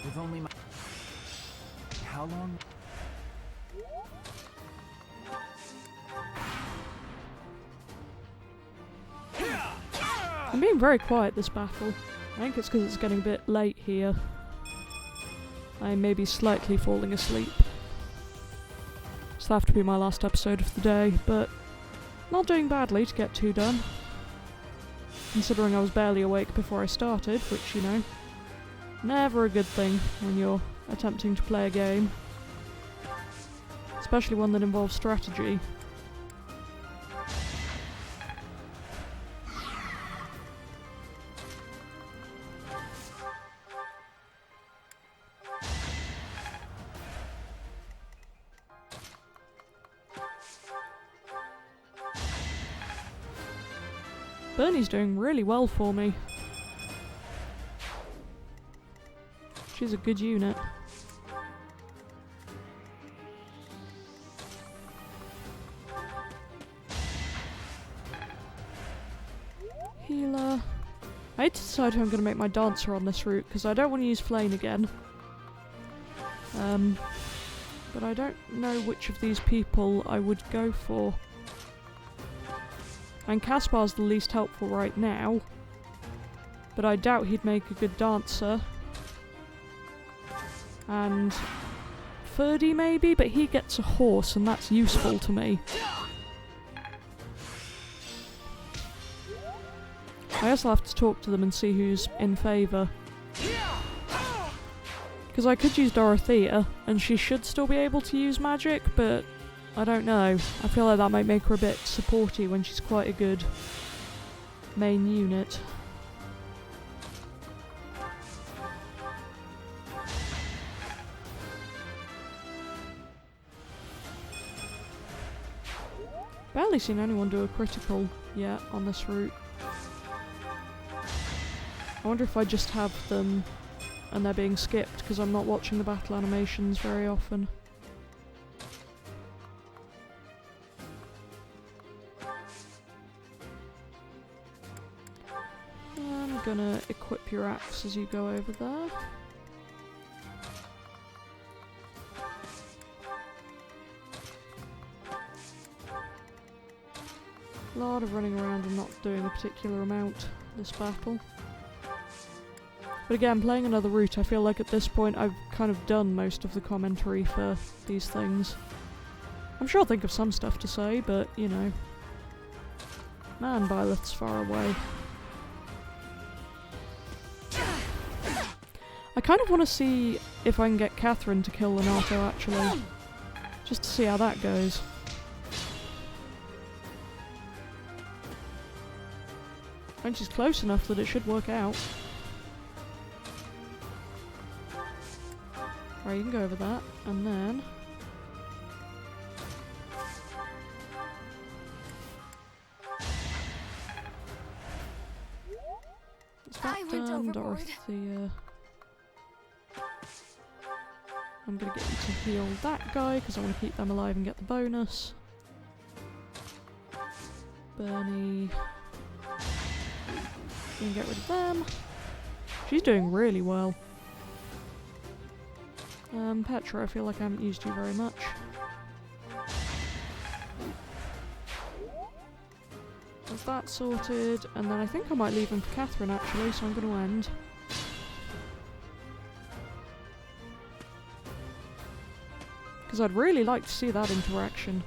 With only my... How long? I'm being very quiet this battle. I think it's because it's getting a bit late here. I may be slightly falling asleep. This will have to be my last episode of the day, but not doing badly to get 2 done. Considering I was barely awake before I started, which, you know, never a good thing when you're attempting to play a game. Especially one that involves strategy. Bernie's doing really well for me. She's a good unit. Healer. I need to decide who I'm going to make my dancer on this route, because I don't want to use Flame again. But I don't know which of these people I would go for. And Caspar's the least helpful right now, but I doubt he'd make a good dancer. And Ferdy maybe, but he gets a horse and that's useful to me. I also have to talk to them and see who's in favour. Because I could use Dorothea, and she should still be able to use magic, but I don't know. I feel like that might make her a bit supporty when she's quite a good main unit. Barely seen anyone do a critical yet on this route. I wonder if I just have them and they're being skipped because I'm not watching the battle animations very often. I'm gonna equip your axe as you go over there. A lot of running around and not doing a particular amount this battle. But again, playing another route, I feel like at this point I've kind of done most of the commentary for these things. I'm sure I'll think of some stuff to say, but, you know. Man, Byleth's far away. I kind of want to see if I can get Catherine to kill Lenato, actually. Just to see how that goes. And she's close enough that it should work out. Right, you can go over that, and then... Is that done, Dorothea? I'm gonna get you to heal that guy because I want to keep them alive and get the bonus. Bernie. Gonna get rid of them. She's doing really well. Petra, I feel like I haven't used you very much. That's that sorted, and then I think I might leave them for Catherine actually, so I'm going to end. Because I'd really like to see that interaction.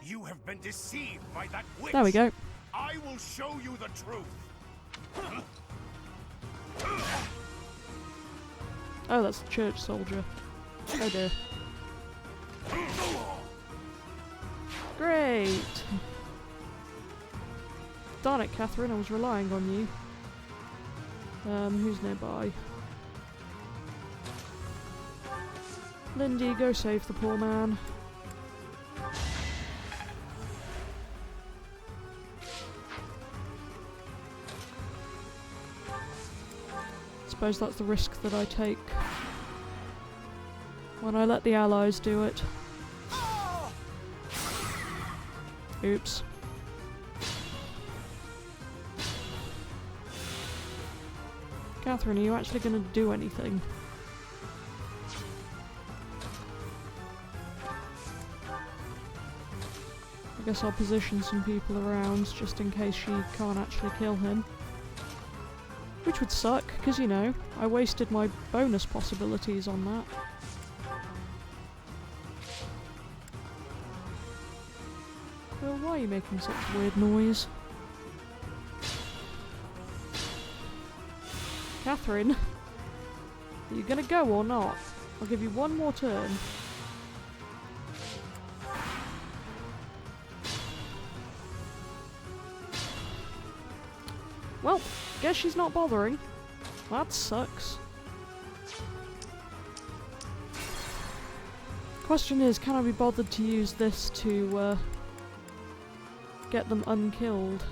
You have been deceived by that witch. There we go. I will show you the truth. Oh, that's the church soldier. Oh dear. Great! Darn it, Catherine, I was relying on you. Who's nearby? Lindy, go save the poor man. Suppose that's the risk that I take when I let the allies do it. Oops. Catherine, are you actually going to do anything? I guess I'll position some people around just in case she can't actually kill him. Which would suck, because, you know, I wasted my bonus possibilities on that. Well, why are you making such a weird noise? Catherine? Are you gonna go or not? I'll give you one more turn. Well, guess she's not bothering. That sucks. Question is, can I be bothered to use this to get them unkilled?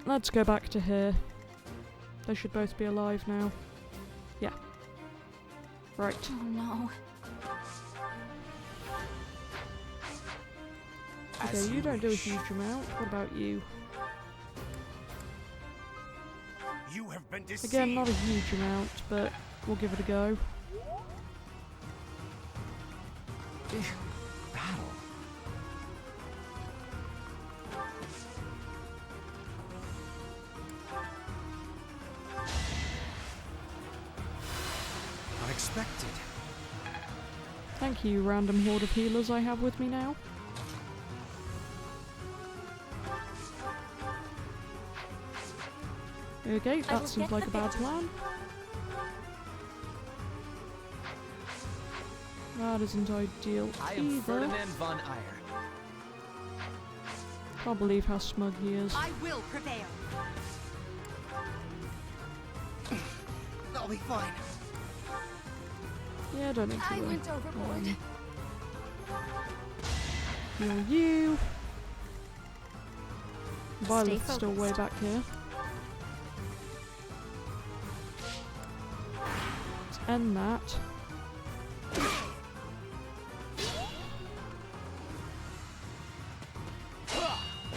Let's go back to here. They should both be alive now. Yeah. Right. Oh no. Okay, you don't do a huge amount. What about you? You have been deceived. Again, not a huge amount, but we'll give it a go. Battle. Unexpected. Thank you, random horde of healers I have with me now. Okay, that seems like a bad plan. That isn't ideal I am either. Ferdinand von Eyre. Can't believe how smug he is. I will prevail. I'll be fine. Yeah, don't need to I worry. went overboard. Heal you. Stay Violet's still way focused. back here. Let's end that.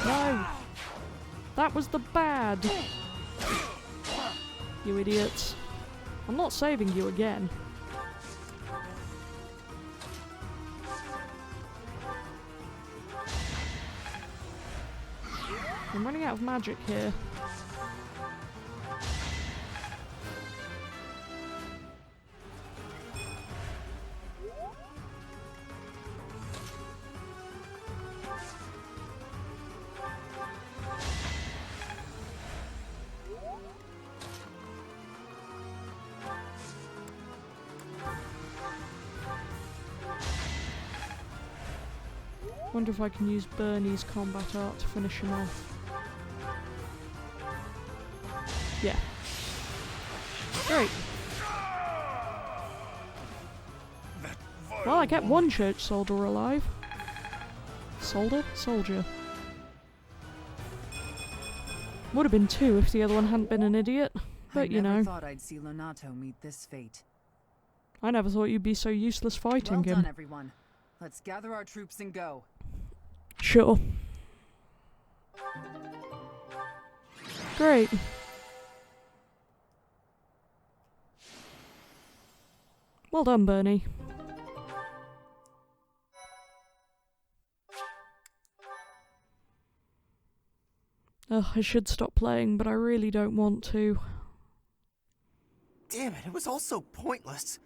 No! That was the bad! You idiots. I'm not saving you again. I'm running out of magic here. Wonder if I can use Bernie's combat art to finish him off. Yeah. Great. Well, I kept one church soldier alive. Soldier. Would have been two if the other one hadn't been an idiot. But you know. I never thought I'd see Lonato meet this fate. I never thought you'd be so useless fighting him. Well done, everyone. Let's gather our troops and go. Sure. Great. Well done, Bernie. Ugh, I should stop playing, but I really don't want to. Damn it, it was all so pointless.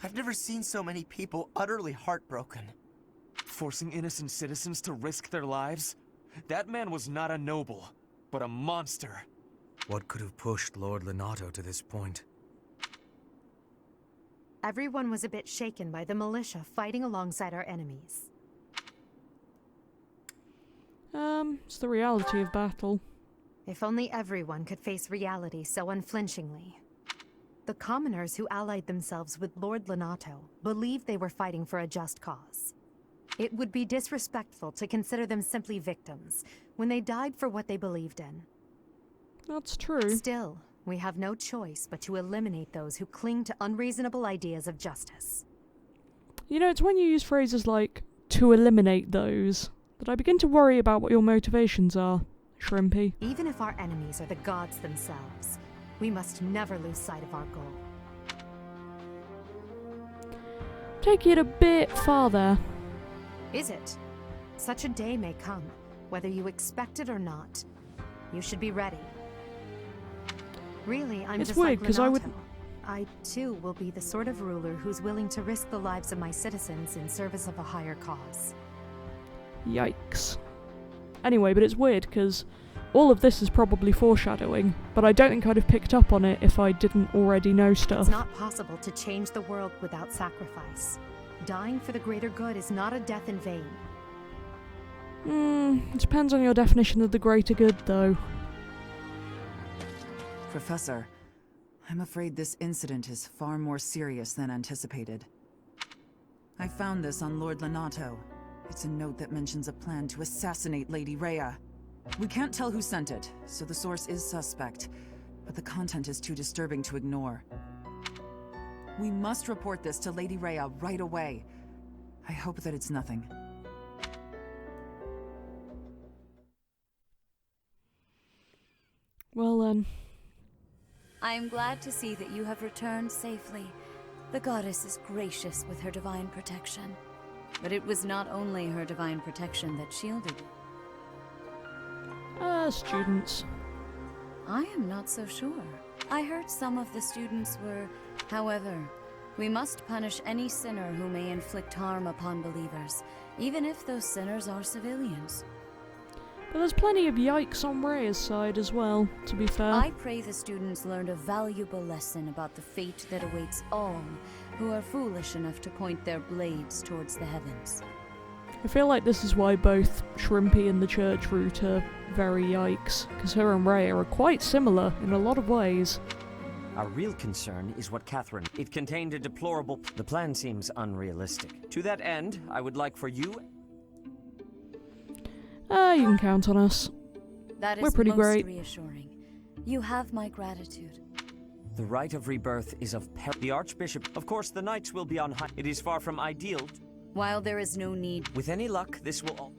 I've never seen so many people utterly heartbroken. Forcing innocent citizens to risk their lives? That man was not a noble, but a monster. What could have pushed Lord Lonato to this point? Everyone was a bit shaken by the militia fighting alongside our enemies. It's the reality of battle. If only everyone could face reality so unflinchingly. The commoners who allied themselves with Lord Lonato believed they were fighting for a just cause. It would be disrespectful to consider them simply victims when they died for what they believed in. That's true. Still, we have no choice but to eliminate those who cling to unreasonable ideas of justice. You know, it's when you use phrases like, to eliminate those, that I begin to worry about what your motivations are, Shrimpy. Even if our enemies are the gods themselves, we must never lose sight of our goal. Take it a bit farther. Is it? Such a day may come, whether you expect it or not. You should be ready. Really, I'm It's just weird, like 'cause I would... I, too, will be the sort of ruler who's willing to risk the lives of my citizens in service of a higher cause. Yikes. Anyway, but it's weird, because all of this is probably foreshadowing, but I don't think I'd have picked up on it if I didn't already know stuff. It's not possible to change the world without sacrifice. Dying for the greater good is not a death in vain. It depends on your definition of the greater good, though. Professor, I'm afraid this incident is far more serious than anticipated. I found this on Lord Lonato. It's a note that mentions a plan to assassinate Lady Rhea. We can't tell who sent it, so the source is suspect, but the content is too disturbing to ignore. We must report this to Lady Rhea right away. I hope that it's nothing. Well then. I am glad to see that you have returned safely. The goddess is gracious with her divine protection. But it was not only her divine protection that shielded you. Students. I am not so sure. I heard some of the students were... However, we must punish any sinner who may inflict harm upon believers, even if those sinners are civilians. But there's plenty of yikes on Rhea's side as well, to be fair. I pray the students learned a valuable lesson about the fate that awaits all who are foolish enough to point their blades towards the heavens. I feel like this is why both Shrimpy and the church route are very yikes, because her and Rhea are quite similar in a lot of ways. Our real concern is what Catherine... It contained a deplorable... The plan seems unrealistic. To that end, I would like for you... You can count on us. That is We're pretty most great. reassuring. You have my gratitude. The rite of rebirth is of the Archbishop. Of course, the Knights will be on high. It is far from ideal. While there is no need... With any luck, this will all...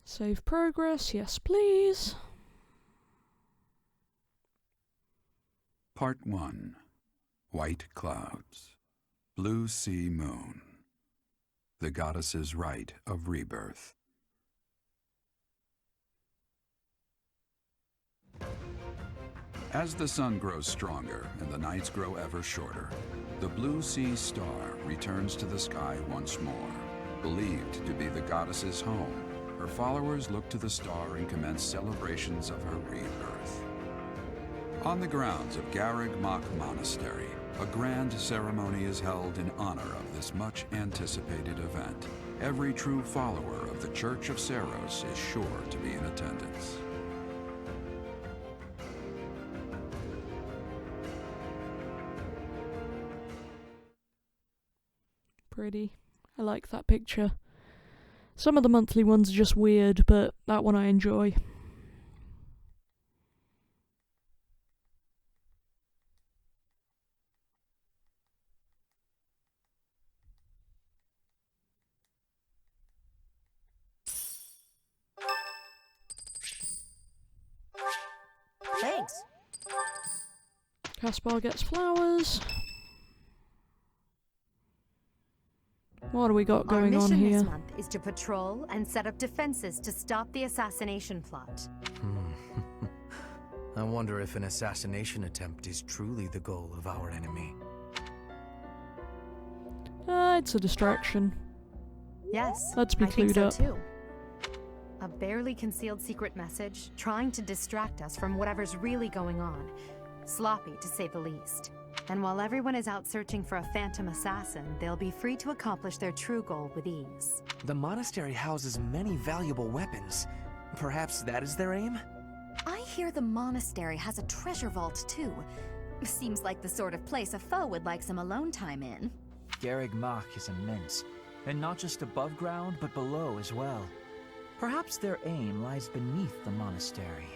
Save progress, yes please. Part 1. White Clouds. Blue Sea Moon. The Goddess's Rite of Rebirth. As the sun grows stronger and the nights grow ever shorter, the Blue Sea Star returns to the sky once more. Believed to be the goddess's home, her followers look to the star and commence celebrations of her rebirth. On the grounds of Garreg Mach Monastery, a grand ceremony is held in honor of this much-anticipated event. Every true follower of the Church of Seiros is sure to be in attendance. Pretty. I like that picture. Some of the monthly ones are just weird, but that one I enjoy. Thanks. Caspar gets flowers. What do we got going on Our mission here? this month is to patrol and set up defenses to stop the assassination plot. I wonder if an assassination attempt is truly the goal of our enemy. It's a distraction. Yes, Let's be I think clued so up. too. A barely concealed secret message trying to distract us from whatever's really going on. Sloppy, to say the least. And while everyone is out searching for a phantom assassin, they'll be free to accomplish their true goal with ease. The monastery houses many valuable weapons. Perhaps that is their aim? I hear the monastery has a treasure vault too. Seems like the sort of place a foe would like some alone time in. Garreg Mach is immense, and not just above ground, but below as well. Perhaps their aim lies beneath the monastery.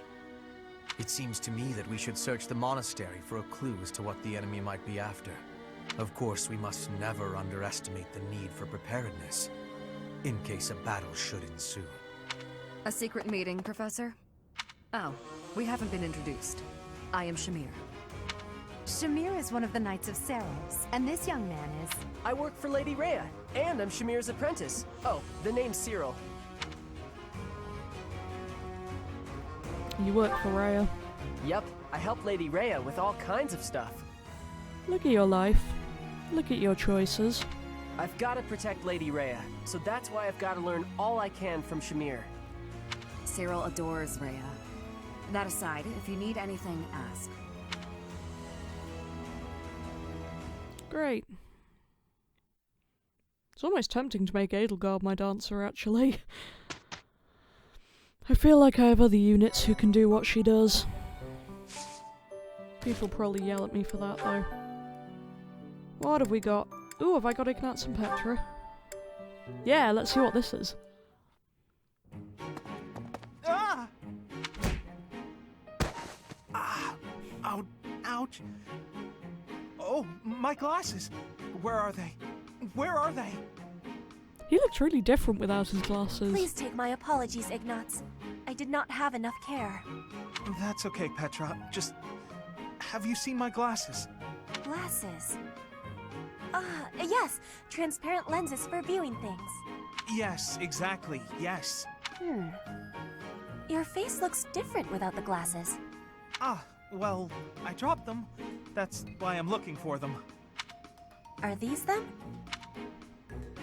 It seems to me that we should search the monastery for a clue as to what the enemy might be after. Of course, we must never underestimate the need for preparedness, in case a battle should ensue. A secret meeting, Professor? Oh, we haven't been introduced. I am Shamir. Shamir is one of the Knights of Seiros, and this young man is... I work for Lady Rhea, and I'm Shamir's apprentice. Oh, the name's Cyril. You work for Rhea. Yep, I help Lady Rhea with all kinds of stuff. Look at your life. Look at your choices. I've got to protect Lady Rhea, so that's why I've got to learn all I can from Shamir. Cyril adores Rhea. That aside, if you need anything, ask. Great. It's almost tempting to make Edelgard my dancer, actually. I feel like I have other units who can do what she does. People probably yell at me for that, though. What have we got? Ooh, have I got Ignatz and Petra? Yeah, let's see what this is. Ah! Ah! Ow! Ouch! Oh, my glasses! Where are they? Where are they? He looks really different without his glasses. Please take my apologies, Ignatz. I did not have enough care. That's okay, Petra. Just... have you seen my glasses? Glasses? Yes. Transparent lenses for viewing things. Yes, exactly. Yes. Your face looks different without the glasses. Ah, well, I dropped them. That's why I'm looking for them. Are these them?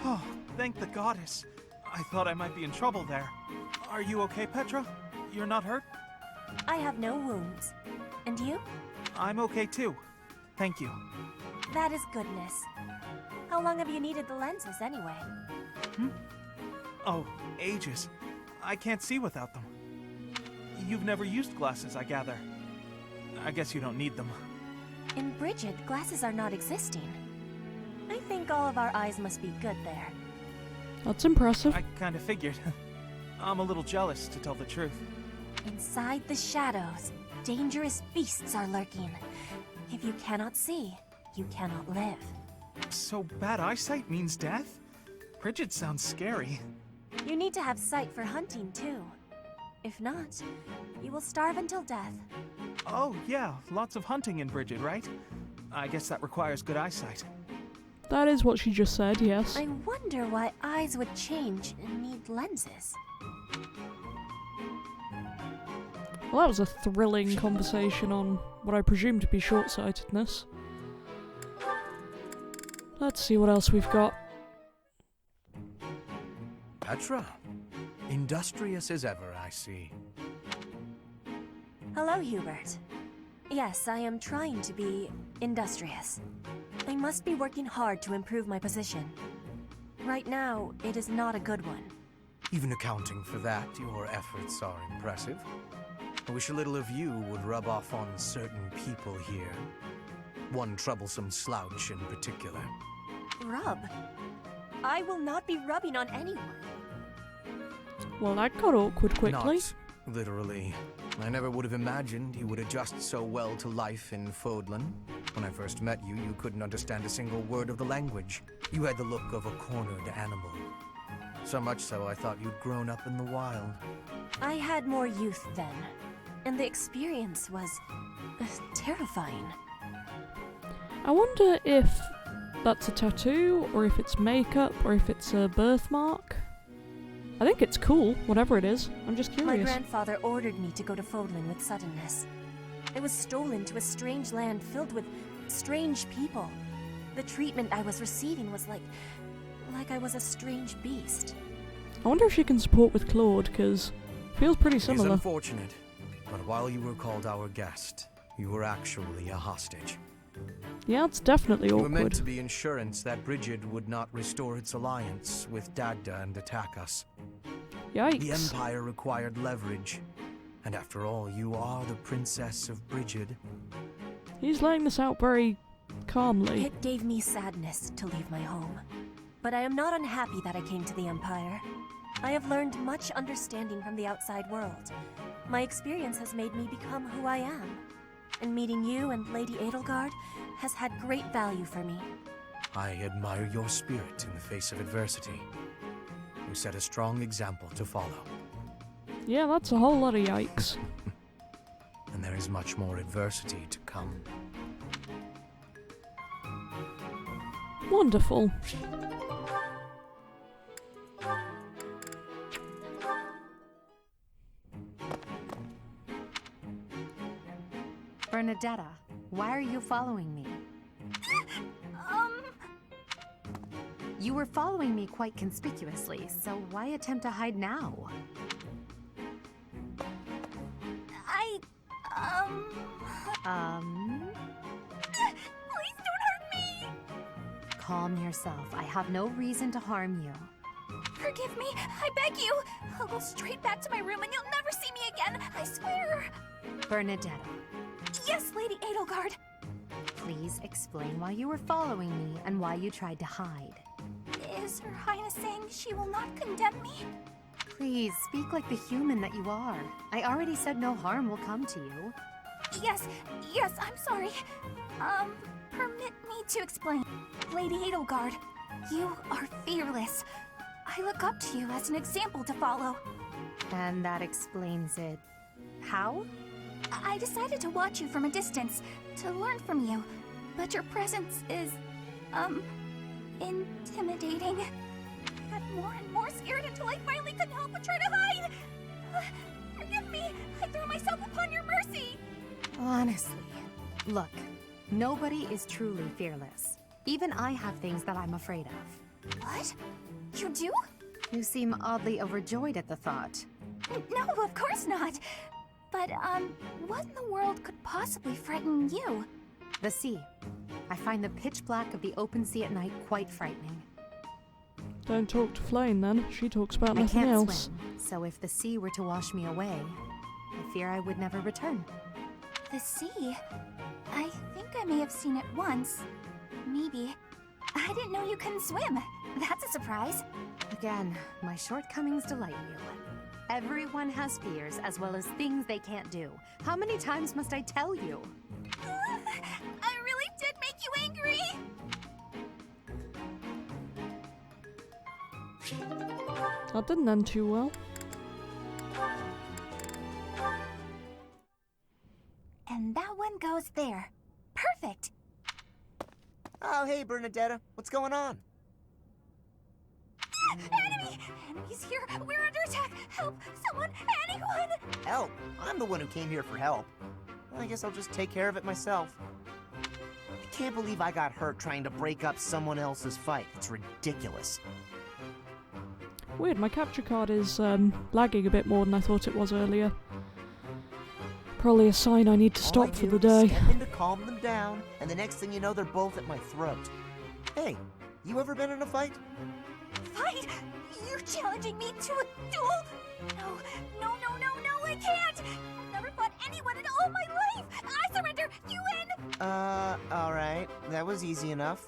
Oh, thank the goddess. I thought I might be in trouble there. Are you okay, Petra? You're not hurt? I have no wounds. And you? I'm okay too. Thank you. That is goodness. How long have you needed the lenses anyway? Oh, ages. I can't see without them. You've never used glasses, I gather. I guess you don't need them. In Bridget, glasses are not existing. I think all of our eyes must be good there. That's impressive. I kinda figured. I'm a little jealous, to tell the truth. Inside the shadows, dangerous beasts are lurking. If you cannot see, you cannot live. So bad eyesight means death? Bridget sounds scary. You need to have sight for hunting, too. If not, you will starve until death. Oh, yeah, lots of hunting in Bridget, right? I guess that requires good eyesight. That is what she just said, yes. I wonder why eyes would change and need lenses. Well, that was a thrilling conversation on what I presume to be short-sightedness. Let's see what else we've got. Petra. Industrious as ever, I see. Hello, Hubert. Yes, I am trying to be industrious. I must be working hard to improve my position. Right now, it is not a good one. Even accounting for that, your efforts are impressive. I wish a little of you would rub off on certain people here. One troublesome slouch in particular. Rub? I will not be rubbing on anyone. Well, that got awkward quickly. Not literally. I never would have imagined you would adjust so well to life in Fodlan. When I first met you, you couldn't understand a single word of the language. You had the look of a cornered animal. So much so, I thought you'd grown up in the wild. I had more youth then, and the experience was terrifying. I wonder if that's a tattoo, or if it's makeup, or if it's a birthmark. I think it's cool, whatever it is. I'm just curious. My grandfather ordered me to go to Fodlan with suddenness. I was stolen to a strange land filled with strange people. The treatment I was receiving was like I was a strange beast. I wonder if she can support with Claude, because feels pretty similar. It's unfortunate, but while you were called our guest, you were actually a hostage. Yeah, it's definitely You awkward. were meant to be insurance that Brigid would not restore its alliance with Dagda and attack us. Yikes. The Empire required leverage, and after all, you are the Princess of Brigid. He's laying this out very calmly. It gave me sadness to leave my home, but I am not unhappy that I came to the Empire. I have learned much understanding from the outside world. My experience has made me become who I am. And meeting you and Lady Edelgard has had great value for me. I admire your spirit in the face of adversity. You set a strong example to follow. Yeah, that's a whole lot of yikes. And there is much more adversity to come. Wonderful. Bernadetta, why are you following me? You were following me quite conspicuously, so why attempt to hide now? Please don't hurt me! Calm yourself. I have no reason to harm you. Forgive me, I beg you! I'll go straight back to my room and you'll never see me again, I swear! Bernadetta, Yes, Lady Edelgard! please explain why you were following me and why you tried to hide. Is Her Highness saying she will not condemn me? Please, speak like the human that you are. I already said no harm will come to you. Yes, I'm sorry. Permit me to explain. Lady Edelgard, you are fearless. I look up to you as an example to follow. And that explains it. How? I decided to watch you from a distance, to learn from you, but your presence is, intimidating. I got more and more scared until I finally couldn't help but try to hide. Forgive me, I threw myself upon your mercy. Honestly, look, nobody is truly fearless. Even I have things that I'm afraid of. What? You do? You seem oddly overjoyed at the thought. No, of course not. But, what in the world could possibly frighten you? The sea. I find the pitch black of the open sea at night quite frightening. Don't talk to Flame then. She talks about I nothing can't else. swim, so if the sea were to wash me away, I fear I would never return. The sea? I think I may have seen it once. Maybe. I didn't know you couldn't swim. That's a surprise. Again, my shortcomings delight you. Everyone has fears as well as things they can't do. How many times must I tell you? I really did make you angry! That didn't end too well. And that one goes there. Perfect! Oh, hey, Bernadetta. What's going on? Enemy! Enemies here! We're under attack! Help! Someone! Anyone! Help? I'm the one who came here for help. I guess I'll just take care of it myself. I can't believe I got hurt trying to break up someone else's fight. It's ridiculous. Weird, my capture card is lagging a bit more than I thought it was earlier. Probably a sign I need to stop for the day. Step in to calm them down, and the next thing you know, they're both at my throat. Hey, you ever been in a fight? Fight? You're challenging me to a duel? No, I can't! I've never fought anyone in all my life! I surrender! You win! Alright. That was easy enough.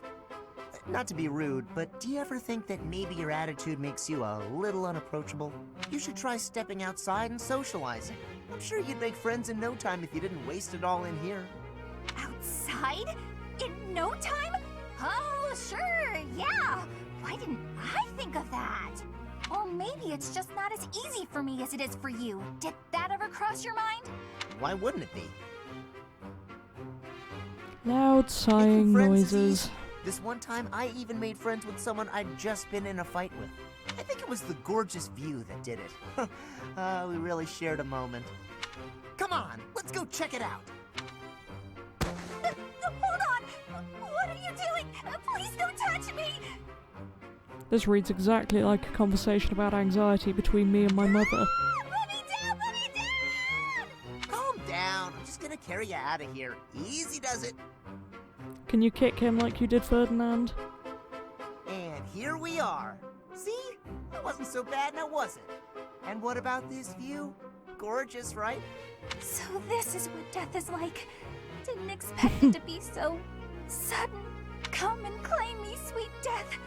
Not to be rude, but do you ever think that maybe your attitude makes you a little unapproachable? You should try stepping outside and socializing. I'm sure you'd make friends in no time if you didn't waste it all in here. Outside? In no time? Oh, sure, yeah! Why didn't I think of that? Or maybe it's just not as easy for me as it is for you. Did that ever cross your mind? Why wouldn't it be? Loud sighing noises. This one time, I even made friends with someone I'd just been in a fight with. I think it was the gorgeous view that did it. We really shared a moment. Come on, let's go check it out. Hold on! What are you doing? Please don't touch me! This reads exactly like a conversation about anxiety between me and my mother. Put me down! Put me down! Calm down, I'm just gonna carry you out of here. Easy does it. Can you kick him like you did Ferdinand? And here we are. See? That wasn't so bad now, was it? And what about this view? Gorgeous, right? So this is what death is like. Didn't expect it to be so sudden. Come and claim me, sweet death.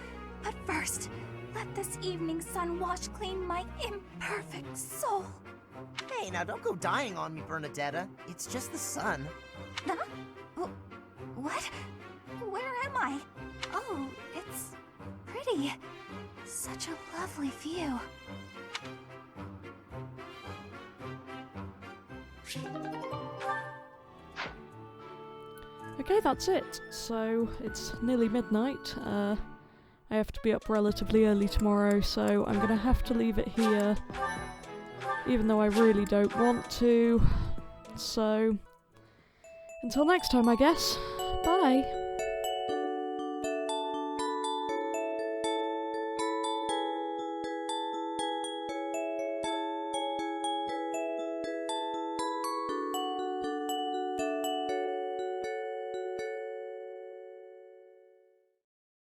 But first, let this evening sun wash clean my imperfect soul. Hey, now don't go dying on me, Bernadetta. It's just the sun. Huh? What? Where am I? Oh, it's pretty. Such a lovely view. Okay, that's it. So, it's nearly midnight. I have to be up relatively early tomorrow, so I'm gonna have to leave it here. Even though I really don't want to. So, until next time, I guess. Bye!